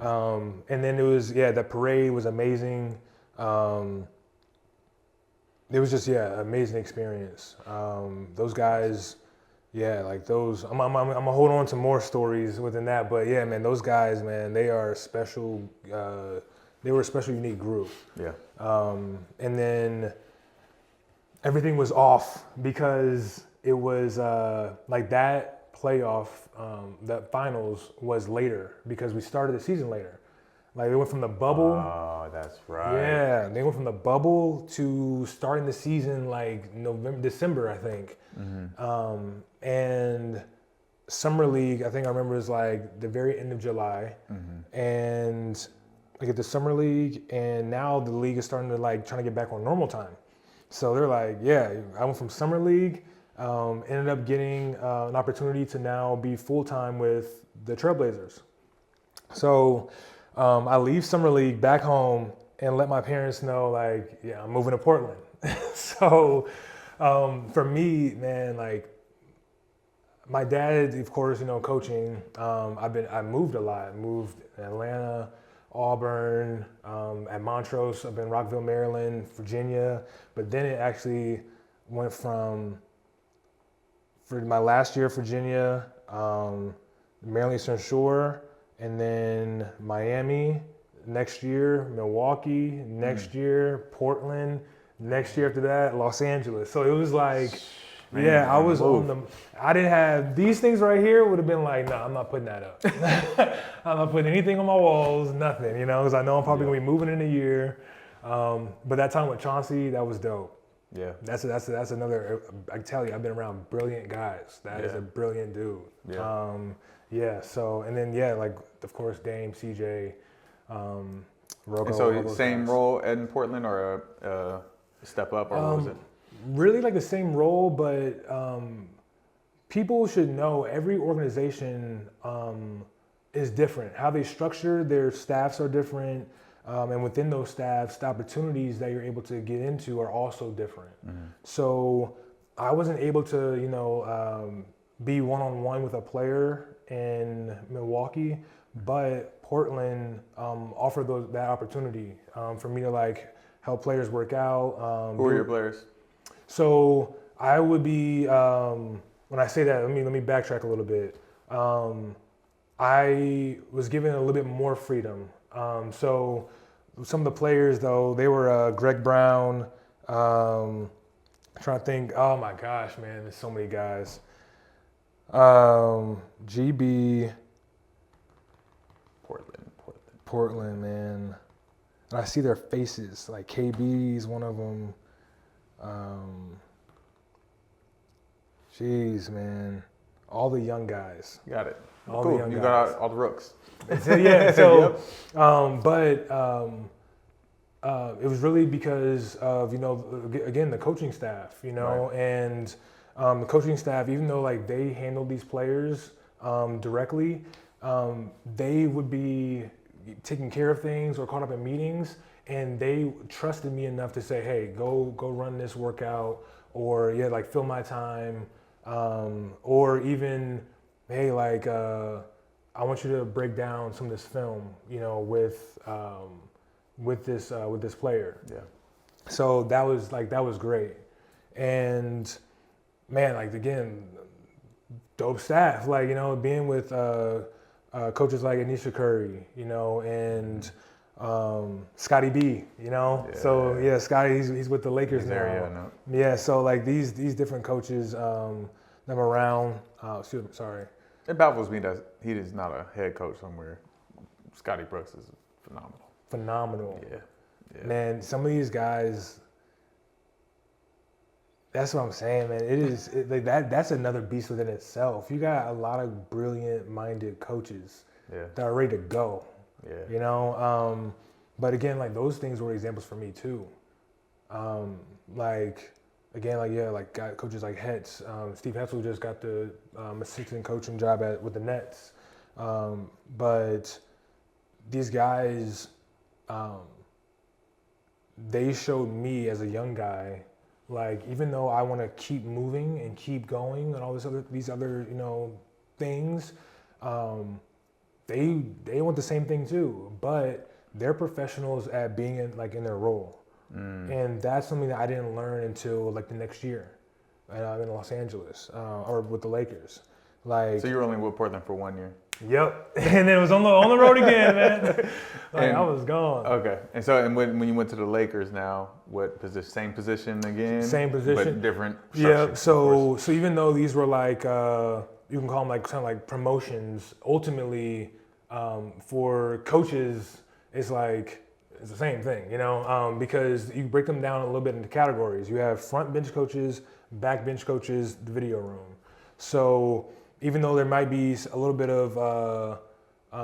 B: And then it was, the parade was amazing. It was just, amazing experience. Those guys, like those, I'm gonna hold on to more stories within that, but yeah, man, those guys, man, they are special, they were a special, unique group. Yeah. And then everything was off because it was like that playoff, that finals was later because we started the season later. Like, they went from the bubble. Oh,
A: that's right.
B: Yeah, they went from the bubble to starting the season like December, I think. Mm-hmm. And Summer League, I think I remember, was like the very end of July. Mm-hmm. And I get the Summer League, and now the league is starting to like trying to get back on normal time. So they're like, I went from Summer League, ended up getting an opportunity to now be full-time with the Trailblazers. So I leave Summer League back home and let my parents know, like, I'm moving to Portland. So for me, man, like, my dad, of course, coaching, I moved a lot. I moved in Atlanta, Auburn, at Montrose, I've been in Rockville, Maryland, Virginia. But then it actually went from, for my last year, Virginia, Maryland Eastern Shore, and then Miami, next year, Milwaukee, next year, Portland, next year after that, Los Angeles. So it was like, I was I didn't have, these things right here would have been like, I'm not putting that up. I'm not putting anything on my walls, nothing, because I know I'm probably gonna be moving in a year. But that time with Chauncey, that was dope. Yeah. That's another, I tell you, I've been around brilliant guys. That is a brilliant dude. Yeah. So, and then, like, of course, Dame, CJ, Rogo.
A: And so same guys. Role in Portland, or a step up, or what was it?
B: Really like the same role, but people should know every organization is different. How they structure their staffs are different. And within those staffs, the opportunities that you're able to get into are also different. Mm-hmm. So I wasn't able to, be one-on-one with a player in Milwaukee, but Portland offered that opportunity for me to like help players work out.
A: Who are your players?
B: So I would be, when I say that, let me backtrack a little bit. I was given a little bit more freedom. So some of the players, though, they were Greg Brown. I'm trying to think. Oh my gosh, man, there's so many guys. GB. Portland, man. And I see their faces. Like KB's one of them. Jeez, man. All the young guys.
A: Got it. All cool. The young guys. Got all the rooks.
B: It was really because of, again, the coaching staff, right. And the coaching staff, even though like they handled these players directly, they would be taking care of things or caught up in meetings, and they trusted me enough to say, hey, go run this workout, or like fill my time, or even, hey, like, I want you to break down some of this film, with this player.
A: Yeah.
B: So that was great, and man, like again, dope staff. Like being with coaches like Anisha Curry, and Scotty B. So yeah, Scotty he's with the Lakers now.
A: There, no.
B: Yeah, so like these different coaches, them around. Excuse me, sorry.
A: It baffles me that he is not a head coach somewhere. Scotty Brooks is phenomenal.
B: Phenomenal.
A: Yeah.
B: Man, some of these guys. That's what I'm saying, man. That's another beast within itself. You got a lot of brilliant-minded coaches that are ready to go.
A: Yeah.
B: But again, like those things were examples for me too. Like coaches like Hetz. Steve Hetzel just got the assistant coaching job with the Nets. But these guys, they showed me as a young guy. Like, even though I want to keep moving and keep going and all these other things, they want the same thing too. But they're professionals at being in their role, and that's something that I didn't learn until like the next year, in Los Angeles or with the Lakers. Like,
A: so you were only with Portland for 1 year.
B: Yep, and then it was on the road again, man. I was gone.
A: Okay, and so when you went to the Lakers now, what position? Same position again?
B: Same position,
A: but different.
B: Yeah. So even though these were like you can call them like kind of like promotions, ultimately for coaches, it's the same thing, because you break them down a little bit into categories. You have front bench coaches, back bench coaches, the video room. So even though there might be a little bit of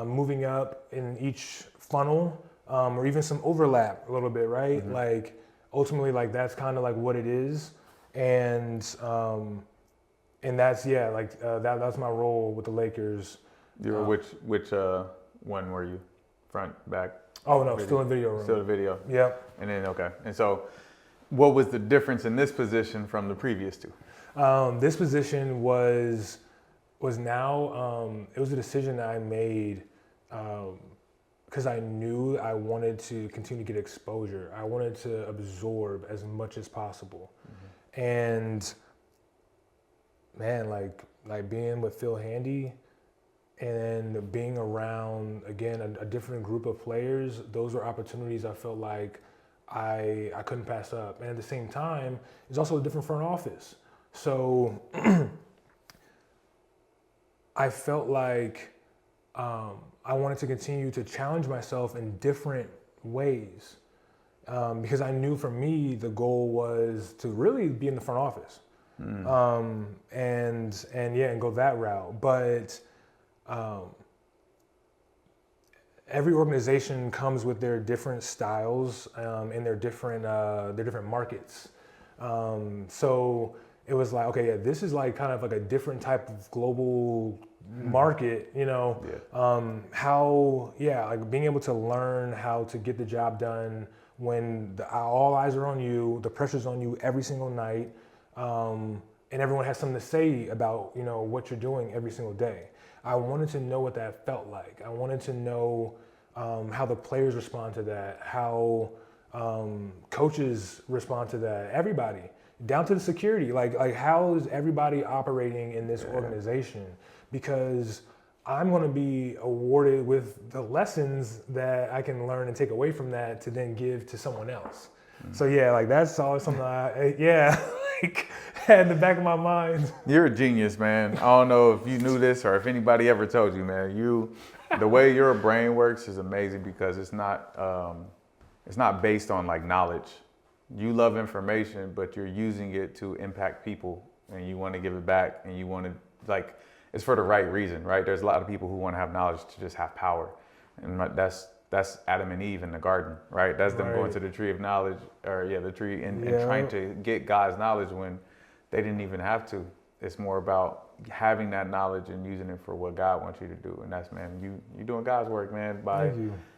B: moving up in each funnel, or even some overlap a little bit, right? Mm-hmm. Like ultimately, like that's kind of like what it is, and that's that's my role with the Lakers.
A: You were which one were you? Front, back?
B: Oh no,
A: video?
B: Still in video room.
A: Still the video.
B: Yeah.
A: And then and so, what was the difference in this position from the previous two?
B: This position was now, it was a decision that I made because I knew I wanted to continue to get exposure. I wanted to absorb as much as possible. Mm-hmm. And man, like being with Phil Handy and being around, again, a different group of players, those were opportunities I felt like I couldn't pass up. And at the same time, it's also a different front office. So I felt like I wanted to continue to challenge myself in different ways because I knew for me the goal was to really be in the front office and go that route. But every organization comes with their different styles and their different markets. So it was like, okay, yeah, this is like kind of like a different type of global market, like being able to learn how to get the job done when all eyes are on you, the pressure's on you every single night, and everyone has something to say about, what you're doing every single day. I wanted to know what that felt like. I wanted to know how the players respond to that, how coaches respond to that, everybody. Down to the security, like how is everybody operating in this organization? Because I'm going to be awarded with the lessons that I can learn and take away from that to then give to someone else. Mm-hmm. So yeah, like that's always something had in the back of my mind.
A: You're a genius, man. I don't know if you knew this or if anybody ever told you, man. The way your brain works is amazing because it's not based on like knowledge. You love information, but you're using it to impact people and you want to give it back and you want to it's for the right reason, right? There's a lot of people who want to have knowledge to just have power. And that's Adam and Eve in the garden, right? That's them going to the tree of knowledge the tree and trying to get God's knowledge when they didn't even have to. It's more about having that knowledge and using it for what God wants you to do. And that's, man, you're doing God's work, man, by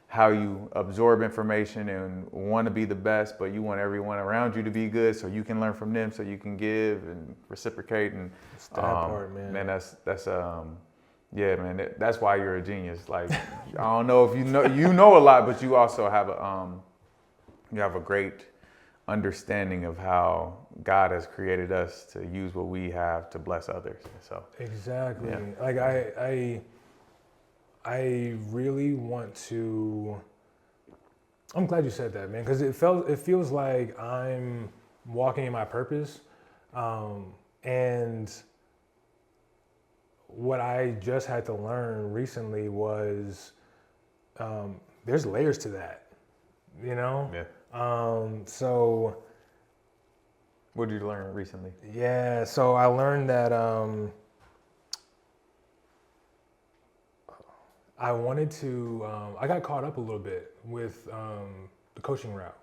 A: how you absorb information and want to be the best, but you want everyone around you to be good so you can learn from them, so you can give and reciprocate. And
B: it's that part, man.
A: Man, Yeah, man. That's why you're a genius. Like, I don't know if you know a lot, but you also have a great understanding of how God has created us to use what we have to bless others. So
B: exactly.
A: yeah.
B: Like I really want to. I'm glad you said that, man, because it feels like I'm walking in my purpose, and what I just had to learn recently was there's layers to that, you know.
A: Yeah.
B: So
A: What did you learn recently?
B: yeah, so I learned that I wanted to. I got caught up a little bit with the coaching route.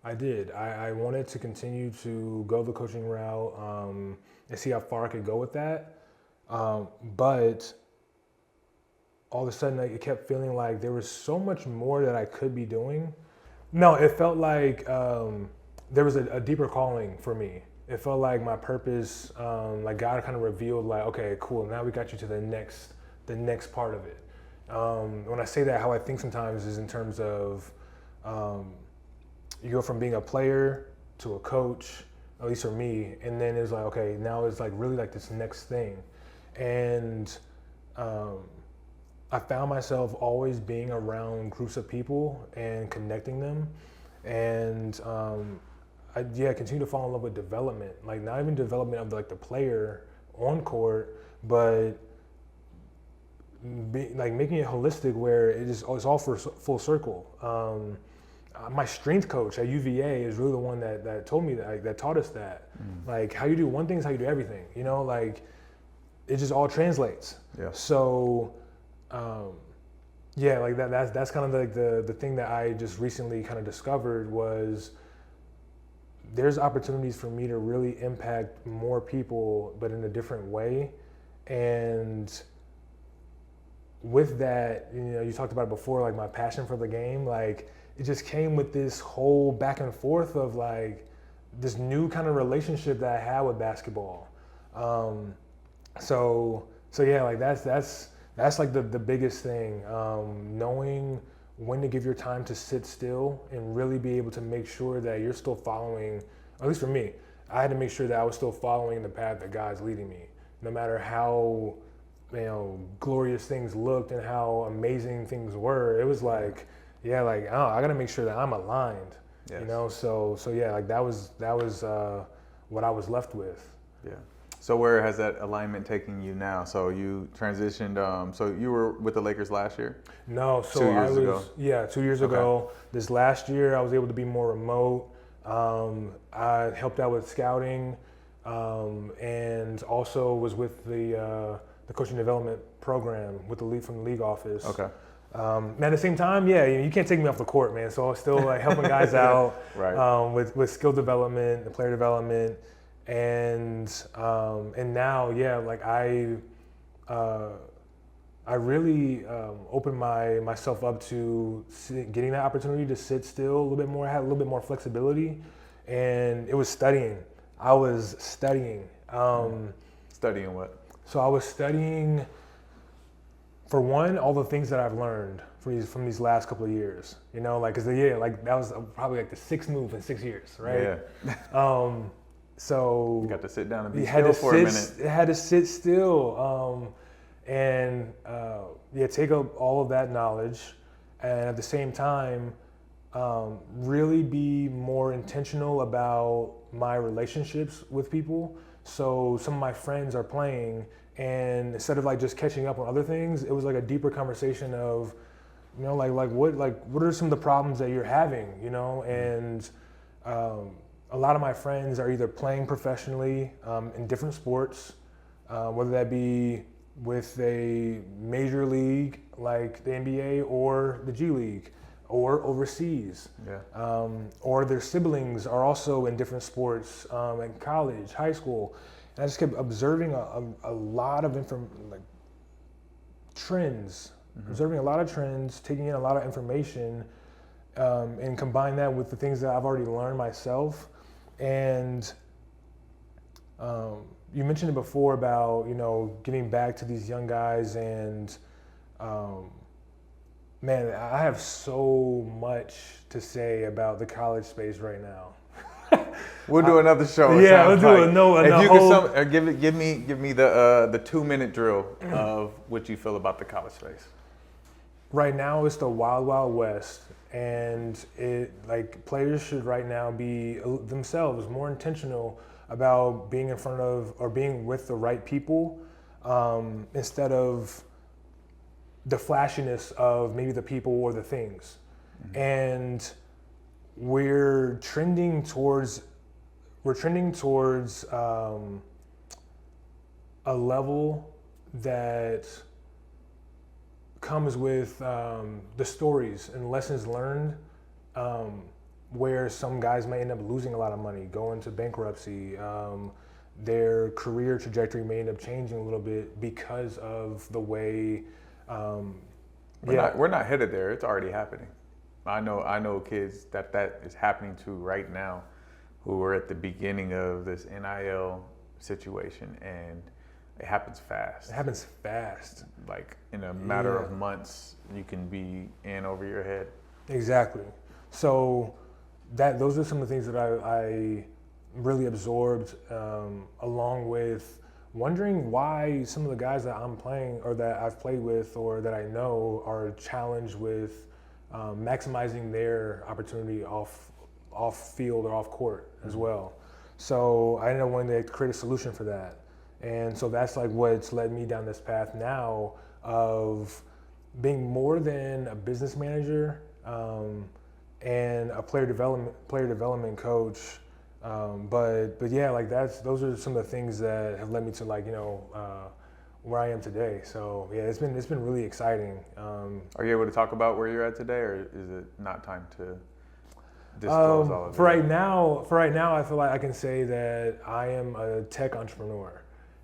B: I did. I wanted to continue to go the coaching route and see how far I could go with that. But all of a sudden, it kept feeling like there was so much more that I could be doing. No, it felt like there was a deeper calling for me. It felt like my purpose, like God kind of revealed, like, okay, cool, now we got you to the next part of it. When I say that, how I think sometimes is in terms of you go from being a player to a coach, at least for me, and then it's like, okay, now it's like really like this next thing. And I found myself always being around groups of people and connecting them. And I continue to fall in love with development, like not even development of the player on court, but like making it holistic where it's all for full circle. My strength coach at UVA is really the one that told me that taught us that. Like how you do one thing is how you do everything. You know, like it just all translates.
A: Yeah.
B: So, like that's kind of like the thing that I just recently kind of discovered was there's opportunities for me to really impact more people, but in a different way. And with that, you talked about it before, like my passion for the game, like it just came with this whole back and forth of like this new kind of relationship that I had with basketball. So yeah, like that's like the biggest thing, knowing when to give your time to sit still and really be able to make sure that you're still following, at least for me, I had to make sure that I was still following the path that God's leading me, no matter how glorious things looked and how amazing things were. It was like, yeah, like I got to make sure that I'm aligned. Yes. So yeah, like that was what I was left with.
A: Yeah. So where has that alignment taken you now? So you transitioned. So you were with the Lakers last year?
B: No, so
A: 2 years ago.
B: Yeah, 2 years ago. This last year, I was able to be more remote. I helped out with scouting, and also was with the coaching development program with the league from the league office.
A: Okay.
B: And at the same time, yeah, you can't take me off the court, man. So I was still like helping guys out
A: right.
B: With skill development, the player development, and now, yeah, like I really opened myself up to getting that opportunity to sit still a little bit more, had a little bit more flexibility, and it was studying. I was studying.
A: Studying what?
B: So I was studying, for one, all the things that I've learned from these last couple of years. Like, cause like that was probably like the sixth move in 6 years, right?
A: Yeah.
B: So
A: you got to sit down and be still for a minute.
B: It had to sit still, and take up all of that knowledge, and at the same time, really be more intentional about my relationships with people. So some of my friends are playing, and instead of like just catching up on other things, it was like a deeper conversation of, like what are some of the problems that you're having, and a lot of my friends are either playing professionally in different sports, whether that be with a major league like the NBA or the G League, or overseas, or their siblings are also in different sports in college, high school. And I just kept observing a lot of trends, observing a lot of trends, taking in a lot of information, and combine that with the things that I've already learned myself. And You mentioned it before about, giving back to these young guys, and man, I have so much to say about the college space right now.
A: We'll do another show.
B: Yeah, we'll do
A: If you
B: whole...
A: could give me the 2-minute drill of what you feel about the college space.
B: Right now, it's the wild, wild west, and players should right now be themselves more intentional about being in front of or being with the right people, instead of the flashiness of maybe the people or the things. Mm-hmm. And we're trending towards a level that comes with the stories and lessons learned, where some guys may end up losing a lot of money, go into bankruptcy. Their career trajectory may end up changing a little bit because of the way.
A: We're not headed there. It's already happening. I know kids that is happening to right now, who are at the beginning of this NIL situation, and it happens fast.
B: It happens fast.
A: Like in a matter of months, you can be in over your head.
B: Exactly. So those are some of the things that I really absorbed, along with wondering why some of the guys that I'm playing or that I've played with or that I know are challenged with maximizing their opportunity off field or off court as well. So I ended up wanting to create a solution for that. And so that's like what's led me down this path now of being more than a business manager, and a player development coach. But yeah, like those are some of the things that have led me to where I am today. So yeah, it's been really exciting.
A: Are you able to talk about where you're at today, or is it not time to disclose all of it?
B: For right now, I feel like I can say that I am a tech entrepreneur,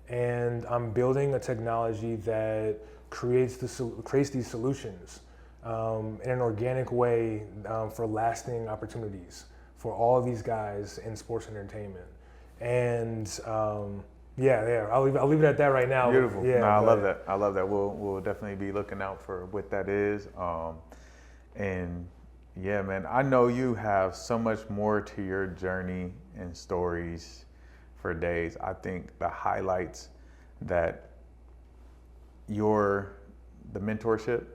B: and I'm building a technology that creates these solutions in an organic way, for lasting opportunities for all of these guys in sports entertainment. And I'll leave it at that right now.
A: Beautiful.
B: Yeah,
A: I love that. I love that. We'll definitely be looking out for what that is. And yeah, man, I know you have so much more to your journey and stories for days. I think the highlights that the mentorship,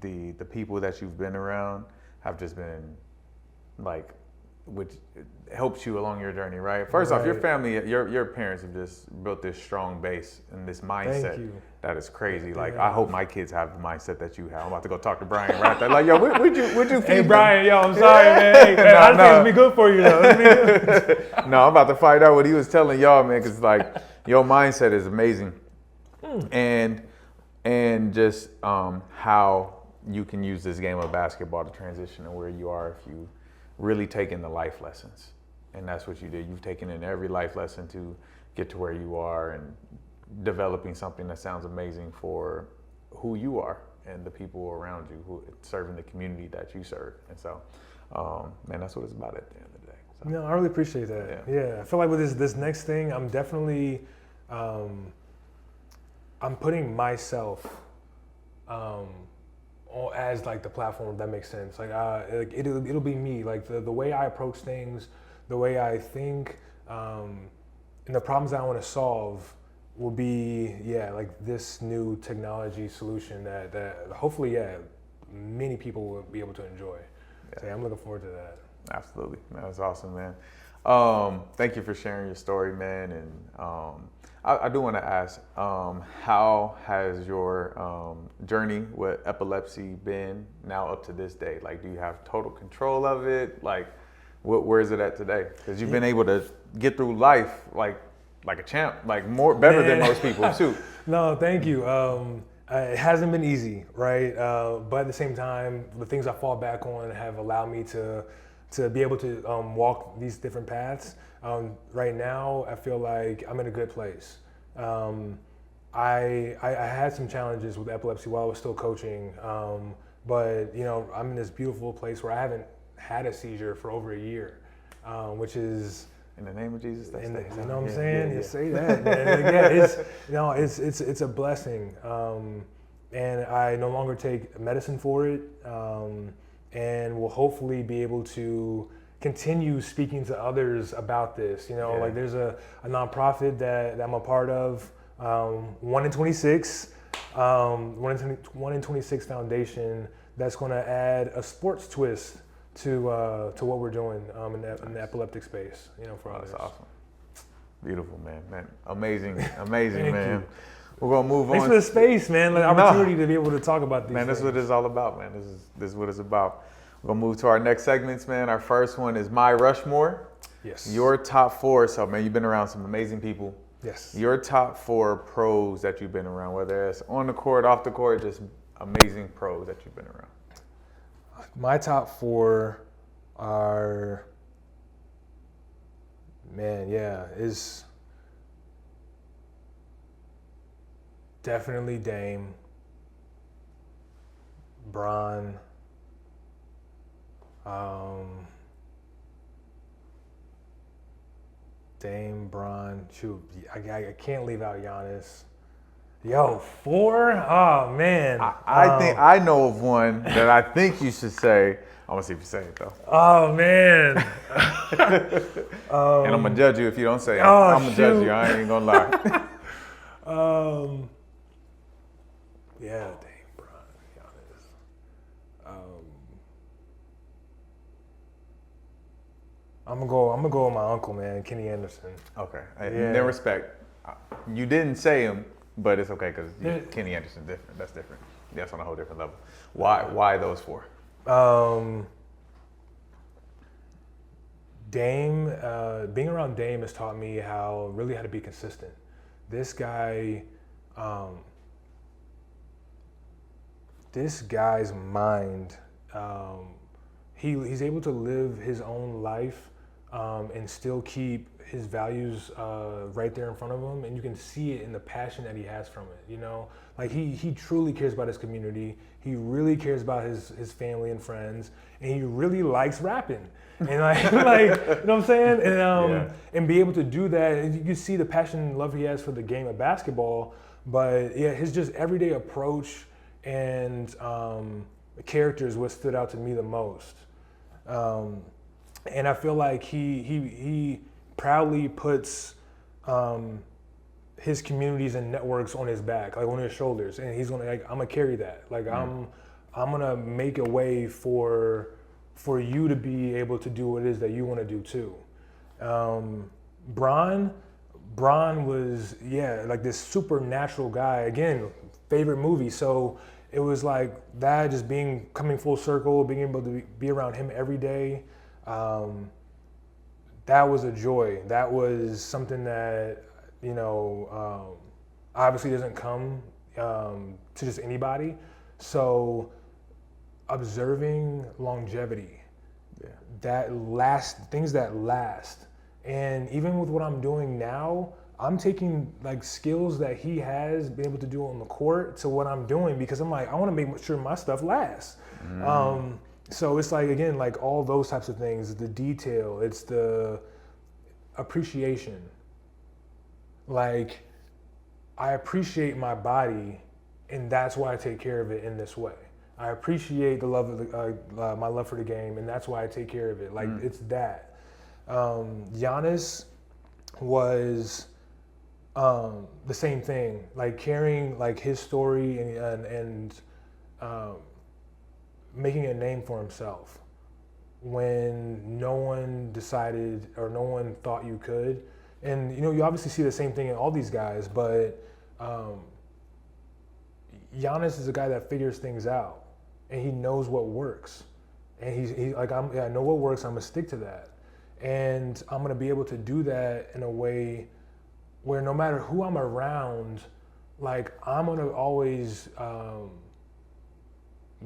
A: the people that you've been around have just been like, which helps you along your journey, right? First off, your family, your parents have just built this strong base and this mindset that is crazy. Like, I hope my kids have the mindset that you have. I'm about to go talk to Brian right there. Like, yo, would you feed
B: Hey,
A: them?
B: Brian, yo, I'm sorry, man. Hey, I think it'll be good for you, though.
A: No, I'm about to find out what he was telling y'all, man, because like your mindset is amazing, and just how you can use this game of basketball to transition to where you are if you really take in the life lessons. And that's what you did. You've taken in every life lesson to get to where you are and developing something that sounds amazing for who you are and the people around you, who serving the community that you serve. And so, man, that's what it's about at the end of the day. So.
B: No, I really appreciate that. Yeah, I feel like with this next thing, I'm definitely, I'm putting myself as like the platform, if that makes sense. Like it'll be me. Like the way I approach things, the way I think, and the problems that I want to solve will be like this new technology solution that hopefully many people will be able to enjoy. So I'm looking forward to that.
A: Absolutely, man. That's awesome, man. Thank you for sharing your story, man. And I do want to ask, how has your journey with epilepsy been now up to this day? Like, do you have total control of it? Like, where is it at today? Because you've been able to get through life like a champ, like better than most people too.
B: No, thank you. It hasn't been easy, right? But at the same time, the things I fall back on have allowed me to be able to walk these different paths. Right now, I feel like I'm in a good place. I had some challenges with epilepsy while I was still coaching, but I'm in this beautiful place where I haven't had a seizure for over a year, which is
A: In the name of Jesus, they stay.
B: You know what I'm saying? You say that, man. Yeah, it's a blessing, and I no longer take medicine for it, and will hopefully be able to continue speaking to others about this. Like there's a nonprofit that I'm a part of, 1 in 26, 1 in 26 Foundation, that's going to add a sports twist to what we're doing in the epileptic space, for others.
A: That's awesome. Beautiful, man. Amazing, man.
B: You.
A: We're gonna move
B: Thanks
A: on.
B: for the space, man. The opportunity to be able to talk about these.
A: Man,
B: things.
A: this is what it's all about, man. This is what it's about. We're gonna move to our next segments, man. Our first one is My Rushmore.
B: Yes.
A: Your top 4. So, man, you've been around some amazing people.
B: Yes.
A: Your top 4 pros that you've been around, whether it's on the court, off the court, just amazing pros that you've been around.
B: My top 4 are, is definitely Dame, Bron, shoot, I can't leave out Giannis. Yo, 4? Oh, man.
A: I think I know of one that I think you should say. I want to see if you say it, though.
B: Oh, man.
A: And I'm going to judge you if you don't say it.
B: Oh,
A: I'm going to judge you. I ain't going to lie.
B: Dame, Bron, Giannis. I'm gonna go with my uncle, man, Kenny Anderson.
A: Okay. In respect, you didn't say him, but it's okay because Kenny Anderson's different. That's different. That's on a whole different level. Why those 4?
B: Dame, being around Dame has taught me how to be consistent. This guy, this guy's mind, he's able to live his own life and still keep his values right there in front of him, and you can see it in the passion that he has from it. Like he truly cares about his community. He really cares about his family and friends, and he really likes rapping. And like you know what I'm saying? And be able to do that, and you can see the passion and love he has for the game of basketball. But his just everyday approach and character is what stood out to me the most. And I feel like he proudly puts his communities and networks on his back, like on his shoulders, and he's gonna I'm gonna carry that. Like I'm gonna make a way for you to be able to do what it is that you want to do too. Bron was like this supernatural guy. Again, favorite movie, so it was like that, just coming full circle, being able to be around him every day. That was a joy. That was something that obviously doesn't come to just anybody. So observing longevity, things that last. And even with what I'm doing now, I'm taking like skills that he has been able to do on the court to what I'm doing, because I'm like, I want to make sure my stuff lasts. So it's like, again, like all those types of things, the detail, it's the appreciation. Like, I appreciate my body, and that's why I take care of it in this way. I appreciate the love of my love for the game, and that's why I take care of it. Like, it's that. Giannis was the same thing, like carrying like his story and making a name for himself when no one decided or no one thought you could. And you obviously see the same thing in all these guys, but Giannis is a guy that figures things out, and he knows what works. And he's like, I know what works. I'm gonna stick to that, and I'm gonna be able to do that in a way where no matter who I'm around, like I'm gonna always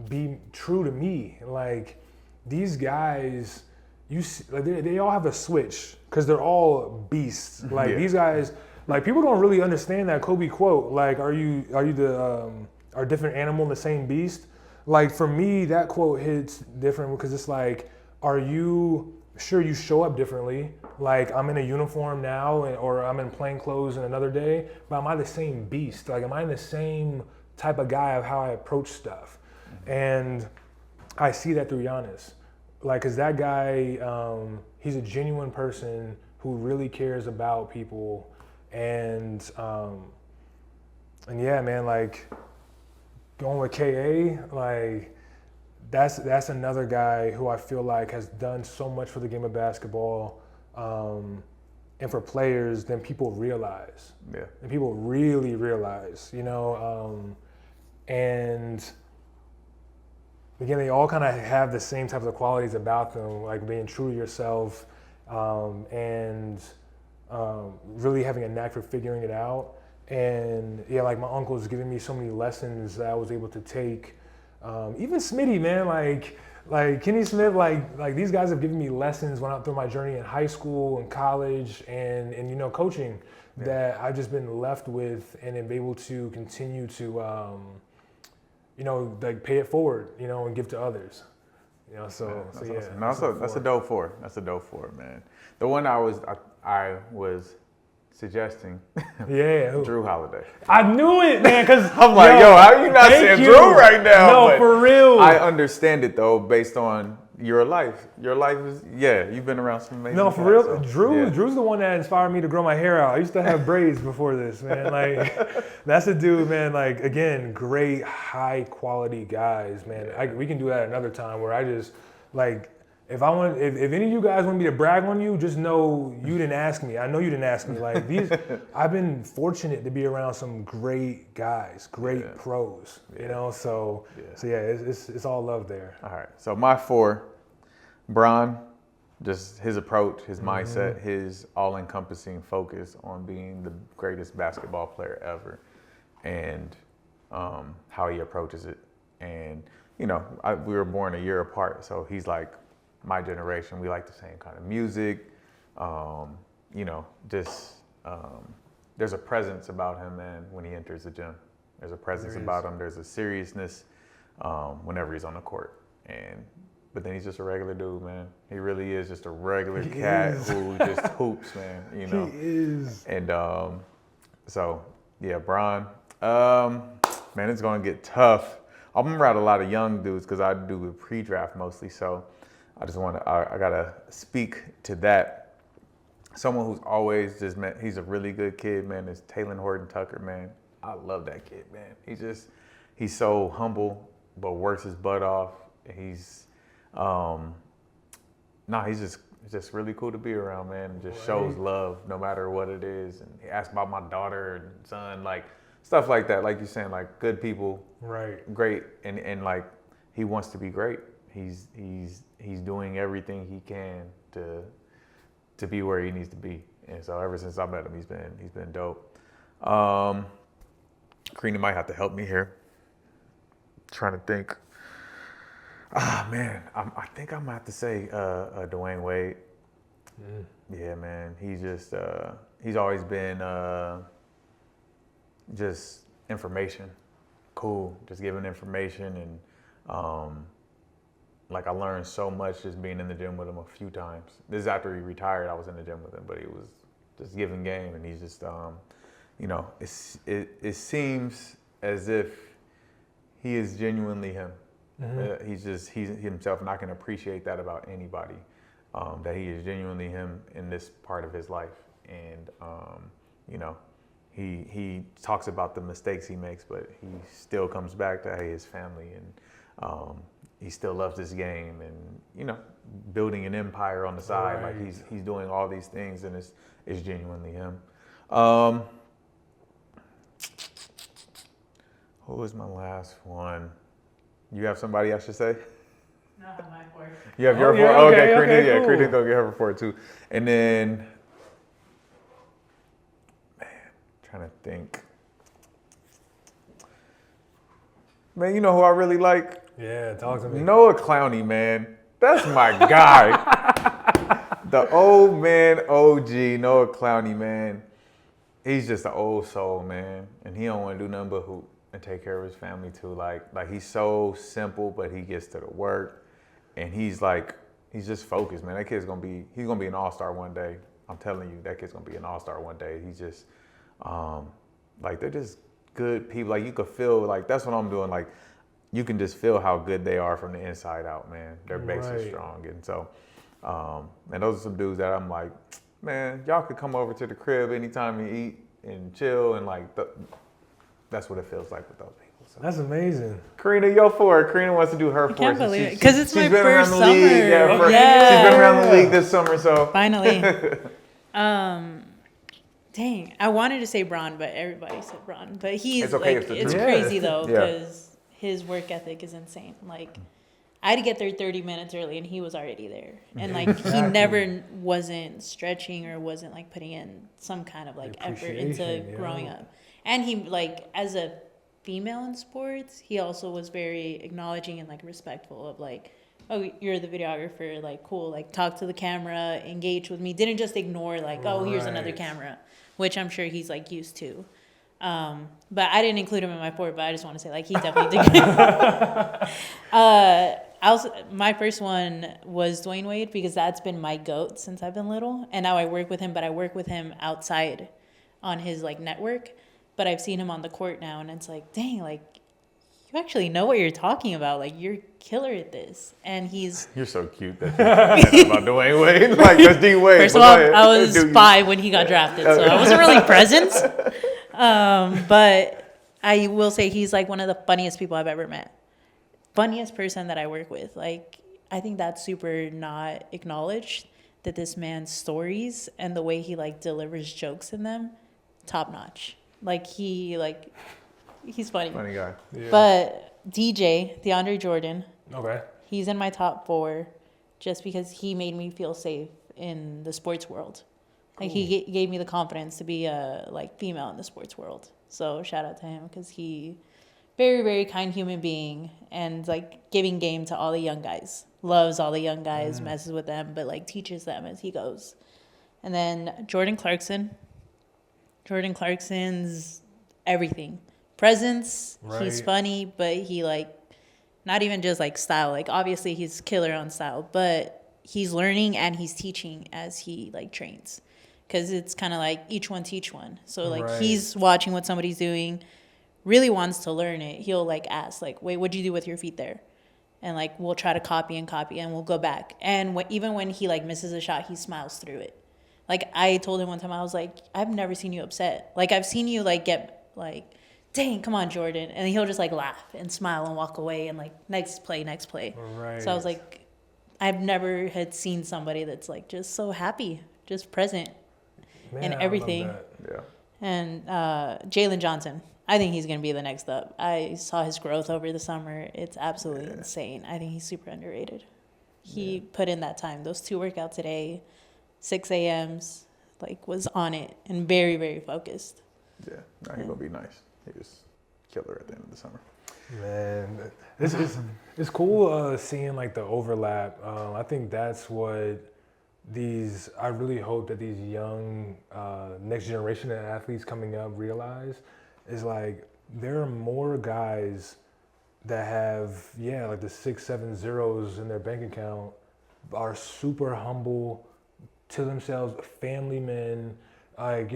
B: be true to me. Like these guys, like they all have a switch because they're all beasts. Like these guys, like people don't really understand that Kobe quote. Like, are you are different animal in the same beast? Like for me, that quote hits different because it's like, are you sure, you show up differently. Like I'm in a uniform now, or I'm in plain clothes in another day. But am I the same beast? Like, am I the same type of guy of how I approach stuff? And I see that through Giannis. Like, cause that guy, he's a genuine person who really cares about people, and yeah, man, like going with KA, like that's another guy who I feel like has done so much for the game of basketball, and for players than people realize.
A: Yeah.
B: And people really realize, you know, and again, they all kind of have the same types of qualities about them, like being true to yourself, and really having a knack for figuring it out. And yeah, like my uncle's giving me so many lessons that I was able to take. Even Smitty, man, like Kenny Smith, like these guys have given me lessons when through my journey in high school and college and you know, coaching, that I've just been left with and am able to continue to you know, like pay it forward, you know, and give to others. You know, so
A: That's
B: yeah.
A: awesome. No, that's a dope four. That's a dope four, man. The one I was suggesting,
B: Yeah.
A: Drew Holiday.
B: I knew it, man, because
A: I'm like, yo, how are you not saying Drew right now?
B: No,
A: But
B: for real.
A: I understand it though, based on your life. Your life is, you've been around some amazing
B: No, for
A: guys,
B: real.
A: so,
B: Drew's the one that inspired me to grow my hair out. I used to have braids before this, man. Like, that's the dude, man. Like, again, great, high quality guys, man. We can do that another time where I just, like, if any of you guys want me to brag on you, just know you didn't ask me. I know you didn't ask me. Like, I've been fortunate to be around some great guys, great pros, you know? So yeah, it's all love there.
A: All right. So my four, Bron, just his approach, his mindset, his all-encompassing focus on being the greatest basketball player ever, and how he approaches it. And, you know, we were born a year apart, so he's like my generation. We like the same kind of music. You know, just there's a presence about him, man, when he enters the gym. There's a presence about him. There's a seriousness whenever he's on the court. But then he's just a regular dude, man. He really is just a regular cat who just hoops, man. You know.
B: He is.
A: And so yeah, Bron. Man, it's gonna get tough. I'm around a lot of young dudes because I do a pre-draft mostly. So I gotta speak to that. Someone who's always just, man, he's a really good kid, man, is Taylor Horton Tucker, man. I love that kid, man. He's so humble, but works his butt off. He's just really cool to be around, man. And just shows love no matter what it is. And he asked about my daughter and son, like stuff like that. Like you're saying, like good people,
B: Right.
A: great, and like he wants to be great. He's doing everything he can to be where he needs to be. And so ever since I met him, he's been dope. Karina might have to help me here. Trying to think. Man, I think I'm gonna have to say Dwayne Wade. Yeah, man, he's always been just information, cool, just giving information, and like I learned so much just being in the gym with him a few times. This is after he retired. I was in the gym with him, but he was just giving game, and he's just you know, it seems as if he is genuinely him. He's himself, and I can appreciate that about anybody, that he is genuinely him in this part of his life. And you know, he talks about the mistakes he makes, but he still comes back to his family, and he still loves this game, and you know, building an empire on the side. Like he's doing all these things, and it's genuinely him. Who was my last one? You have somebody I should say?
C: No, my four.
A: You have your
B: yeah,
A: four?
B: okay,
A: Karina,
B: okay, cool.
A: Karina go get her four too. And then, man, trying to think. Man, you know who I really like?
B: Yeah, talk to me.
A: Noah Clowney, man. That's my guy. The old man OG, Noah Clowney, man. He's just an old soul, man. And he don't want to do nothing but hoop and take care of his family too. Like he's so simple, but he gets to the work. And he's like, he's just focused, man. That kid's he's gonna be an all-star one day. I'm telling you, that kid's gonna be an all-star one day. He's just, like, they're just good people. Like, you could feel, like, that's what I'm doing. Like, you can just feel how good they are from the inside out, man. Their base is strong. And so, and those are some dudes that I'm like, man, y'all could come over to the crib anytime you eat and chill. And like, that's what it feels like with those people. So.
B: That's amazing.
A: Karina, yo for it. Karina wants to do her for
C: I can't
A: it.
C: believe it. Because it's my
A: been
C: first
A: around the
C: summer.
A: league. Yeah, she's been around the league this summer, so.
C: Finally. Dang, I wanted to say Braun, but everybody said Braun. But he's
A: It's okay
C: like,
A: if the
C: it's
A: truth.
C: crazy though,
A: Yeah.
C: because his work ethic is insane. Like, I had to get there 30 minutes early, and he was already there. And like, he never wasn't stretching or wasn't like putting in some kind of like effort into growing up. And he, like, as a female in sports, he also was very acknowledging and like respectful of like, oh, you're the videographer, like, cool, like, talk to the camera, engage with me. Didn't just ignore like, oh, here's another camera, which I'm sure he's like used to. But I didn't include him in my report, but I just want to say, like, he definitely did. My first one was Dwayne Wade, because that's been my GOAT since I've been little. And now I work with him, but I work with him outside on his like network. But I've seen him on the court now, and it's like, dang, like, you actually know what you're talking about. Like, you're killer at this. And he's...
A: You're so cute that you said about Dwayne Wade. Like, that's D Wade.
C: First of all, I was 5 when he got drafted, so I wasn't really present. But I will say he's like one of the funniest people I've ever met. Funniest person that I work with. Like, I think that's super not acknowledged, that this man's stories and the way he like delivers jokes in them, top notch. Like, he's funny.
A: Funny guy.
B: Yeah.
C: But DJ, DeAndre Jordan,
B: Okay.
C: he's in my top 4 just because he made me feel safe in the sports world. Like, he gave me the confidence to be a like female in the sports world. So shout out to him, because he very, very kind human being, and like giving game to all the young guys. Loves all the young guys, messes with them, but like teaches them as he goes. And then Jordan Clarkson. Jordan Clarkson's everything. Presence, he's funny, but he like, not even just like style. Like, obviously he's killer on style, but he's learning and he's teaching as he like trains. Because it's kind of like each one teach one. So like, he's watching what somebody's doing, really wants to learn it. He'll like ask like, wait, what'd you do with your feet there? And like, we'll try to copy and we'll go back. And even when he like misses a shot, he smiles through it. Like, I told him one time, I was like, I've never seen you upset. Like, I've seen you like get like, dang, come on, Jordan. And he'll just like laugh and smile and walk away and like, next play. Right. So I was like, I've never had seen somebody that's like just so happy, just present in everything.
A: Yeah.
C: And Jalen Johnson, I think he's going to be the next up. I saw his growth over the summer. It's absolutely insane. I think he's super underrated. He put in that time. Those 2 workouts today, 6 a.m.s, like, was on it and very, very focused.
A: Yeah, no, he's going to be nice. He was killer at the end of the summer.
B: Man, it's cool seeing like the overlap. I think that's what I really hope that these young next generation of athletes coming up realize is like, there are more guys that have, like the 6, 7 zeros in their bank account, are super humble to themselves, family men, like,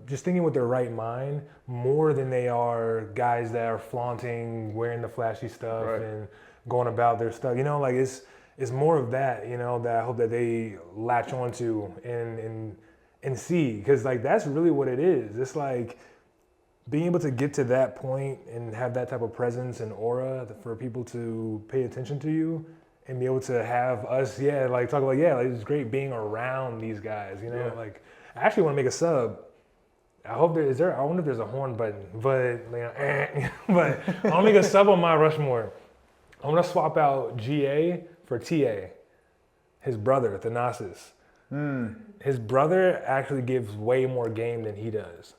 B: just thinking with their right mind, more than they are guys that are flaunting, wearing the flashy stuff and going about their stuff. Like, it's more of that, that I hope that they latch onto and see, because like, that's really what it is. It's like being able to get to that point and have that type of presence and aura for people to pay attention to you, and be able to have us, like talk about, like, it's great being around these guys, like, I actually want to make a sub. I wonder if there's a horn button, but but I want to make a sub on my Rushmore. I'm going to swap out GA for TA, his brother, Thanasis. His brother actually gives way more game than he does.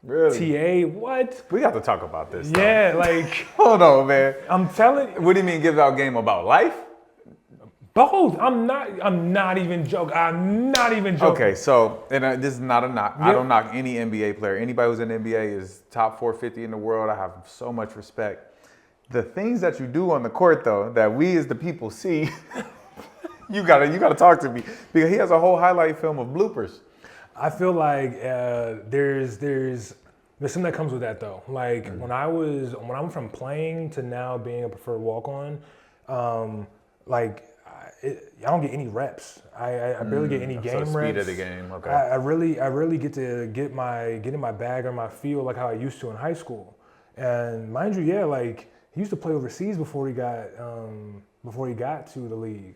A: Really?
B: TA, what?
A: We got to talk about this.
B: Yeah, like...
A: Hold on, man.
B: I'm telling you.
A: What do you mean give out game about life?
B: Both. I'm not even joking.
A: Okay, so, and this is not a knock.
B: Yep.
A: I don't knock any NBA player. Anybody who's in the NBA is top 450 in the world. I have so much respect. The things that you do on the court, though, that we as the people see, You gotta talk to me because he has a whole highlight film of bloopers.
B: I feel like there's something that comes with that though. Like when I went from playing to now being a preferred walk-on, like I don't get any reps. I barely get any game
A: speed
B: reps.
A: of the game. Okay.
B: I really get to get in my bag or my feel like how I used to in high school. And mind you, yeah, like he used to play overseas before he got to the league.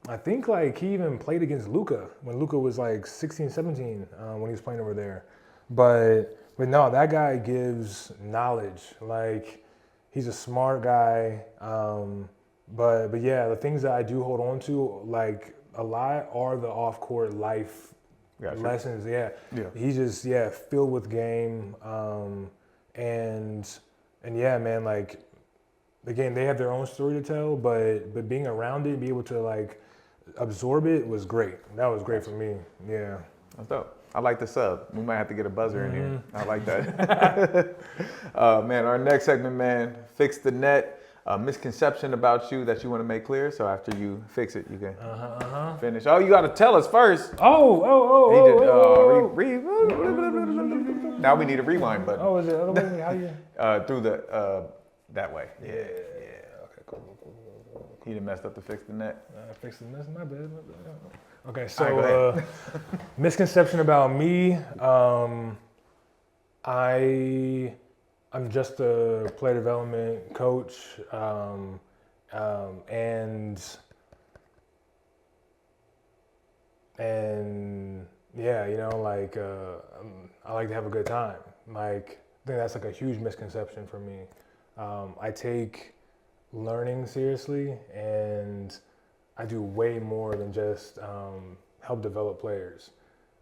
B: I think like he even played against Luka when Luka was like 16, 17 when he was playing over there. But no, that guy gives knowledge. Like he's a smart guy. But yeah, the things that I do hold on to like a lot are the off-court life lessons. Yeah. He's just filled with game. And yeah, man, like again, they have their own story to tell, but being around it, be able to like absorb it was great. That was great for me. Yeah.
A: That's dope. I like the sub. We might have to get a buzzer in here. I like that. Man, our next segment, man, fix the net. A misconception about you that you want to make clear. So after you fix it, you can finish. Oh, you got to tell us first. Now we need a rewind button.
B: Oh, is it other way? How you?
A: Through the that way. Yeah. Okay, cool. He done messed up to fix the net.
B: Fix the net, my bad. Okay, so misconception about me. I'm just a player development coach, and yeah, you know, like I like to have a good time. Like I think that's like a huge misconception for me. I take learning seriously, and I do way more than just help develop players.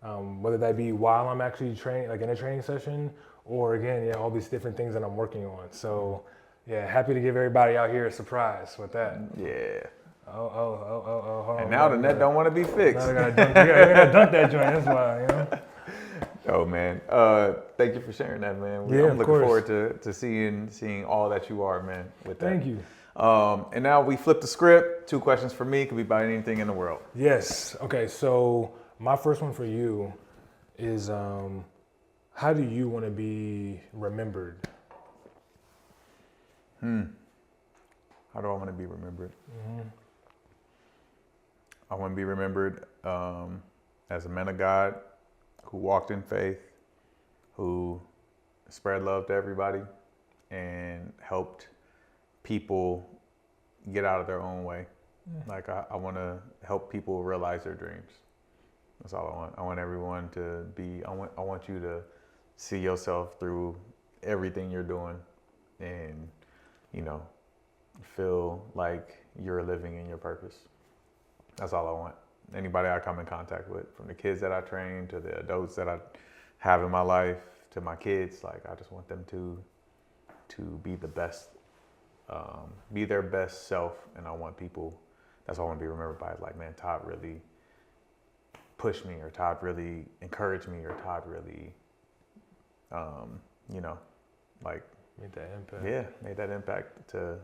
B: Whether that be while I'm actually training, like in a training session, or again, all these different things that I'm working on. So, yeah, happy to give everybody out here a surprise with that.
A: Yeah.
B: Oh, hold on.
A: And now the net don't want to be fixed.
B: Now they gotta dunk that joint, that's why, you know.
A: Oh, man. Thank you for sharing that, man.
B: Yeah,
A: I'm looking forward to seeing all that you are, man, with that.
B: Thank you.
A: And now we flip the script. 2 questions for me. Could be about anything in the world.
B: Yes. Okay, so my first one for you is how do you want to be remembered?
A: How do I want to be remembered? I want to be remembered as a man of God who walked in faith, who spread love to everybody, and helped people get out of their own way. Like I want to help people realize their dreams. That's all I want. I want everyone to be. I want you to see yourself through everything you're doing, and feel like you're living in your purpose. That's all I want. Anybody I come in contact with, from the kids that I train to the adults that I have in my life to my kids, like I just want them to be the best, be their best self, and I want people. That's all I want to be remembered by. Like, man, Todd really pushed me, or Todd really encouraged me, or Todd really, like
B: Made that impact.
A: Yeah, made that impact to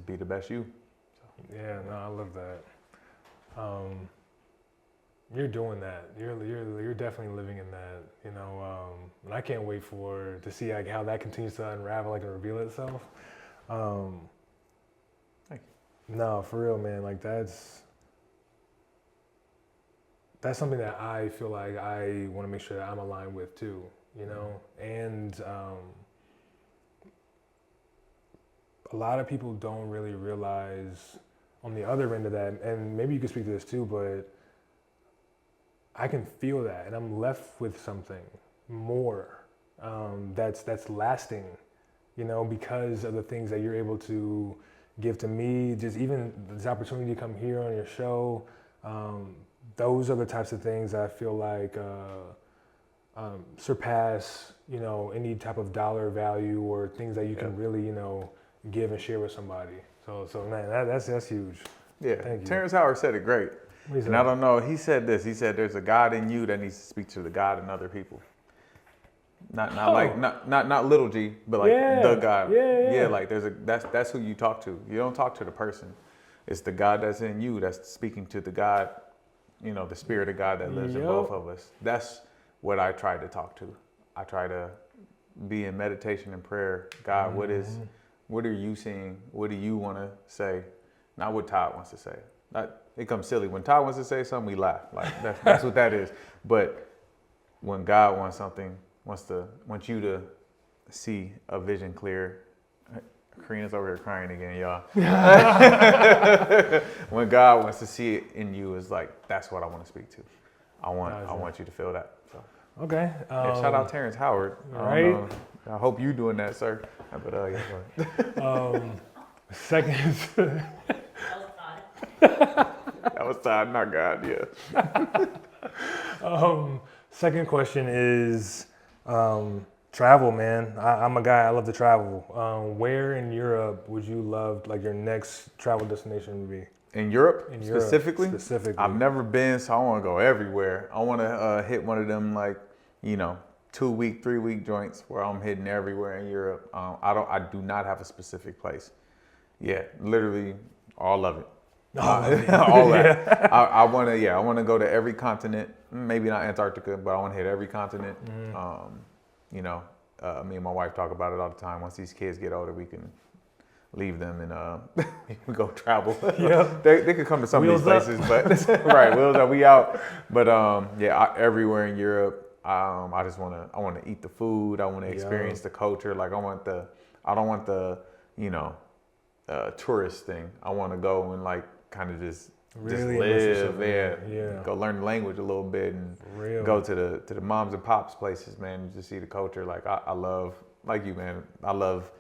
A: be the best you. So.
B: Yeah, no, I love that. You're doing that. You're definitely living in that. And I can't wait to see like how that continues to unravel, like and reveal itself.
A: Thank you.
B: No, for real, man. Like that's something that I feel like I want to make sure that I'm aligned with too. And a lot of people don't really realize on the other end of that, and maybe you can speak to this too, but I can feel that, and I'm left with something more that's lasting, because of the things that you're able to give to me. Just even this opportunity to come here on your show, those are the types of things that I feel like surpass, any type of dollar value or things that you can really, give and share with somebody. So man, that's huge.
A: Yeah,
B: Thank you.
A: Terrence Howard said it great. And I don't know, he said this. He said there's a God in you that needs to speak to the God in other people. Not little G, but like the God.
B: Yeah.
A: Like that's who you talk to. You don't talk to the person. It's the God that's in you that's speaking to the God, you know, the spirit of God that lives in both of us. That's what I try to talk to. I try to be in meditation and prayer. God, what are you seeing? What do you want to say? Not what Todd wants to say. It comes silly. When Todd wants to say something, we laugh. Like that's what that is. But when God wants something, wants you to see a vision clear. Karina's over here crying again, y'all. When God wants to see it in you, is like, that's what I want to speak to. I want you to feel that. So.
B: Okay.
A: Yeah, shout out Terrence Howard.
B: Right.
A: I hope you doing that, sir. But yeah.
B: Second.
A: That was Todd, not God. Yeah.
B: Second question is travel, man. I'm a guy. I love to travel. Where in Europe would you love, like, your next travel destination would be?
A: In Europe, specifically?
B: Specifically.
A: I've never been, so I want to go everywhere. I want to hit one of them, like, 2-week, 3-week joints where I'm hitting everywhere in Europe. I do not have a specific place. Yeah, literally all of it. All that. Yeah. I want to go to every continent. Maybe not Antarctica, but I want to hit every continent. Me and my wife talk about it all the time. Once these kids get older, we can leave them and we go travel. Yep. They could come to some
B: Wheels
A: of these places, but right, wheels up, we out. But everywhere in Europe. I want to eat the food. I want to experience the culture. Like I don't want the tourist thing. I want to go and like kind of just live there. Yeah. Go learn the language a little bit and go to the moms and pops places, man, and just see the culture. Like I love, like you, man, I love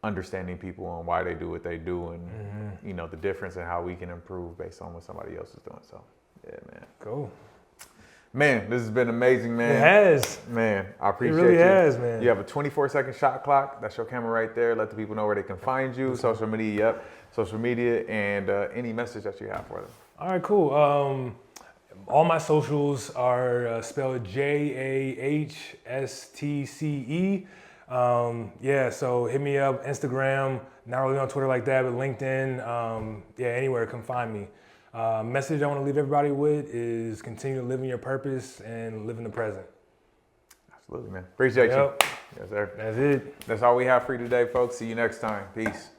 A: understanding people and why they do what they do and the difference in how we can improve based on what somebody else is doing. So yeah, man.
B: Cool.
A: Man, this has been amazing, man.
B: It has.
A: Man, I appreciate you.
B: It really has, man.
A: You have a 24-second shot clock. That's your camera right there. Let the people know where they can find you. Social media, and any message that you have for them.
B: All right, cool. All my socials are spelled JAHSTCE. So hit me up, Instagram, not really on Twitter like that, but LinkedIn, anywhere, come find me. Message I want to leave everybody with is continue to live in your purpose and live in the present.
A: Absolutely, man. Appreciate you. Yes, sir.
B: That's it.
A: That's all we have for you today, folks. See you next time. Peace.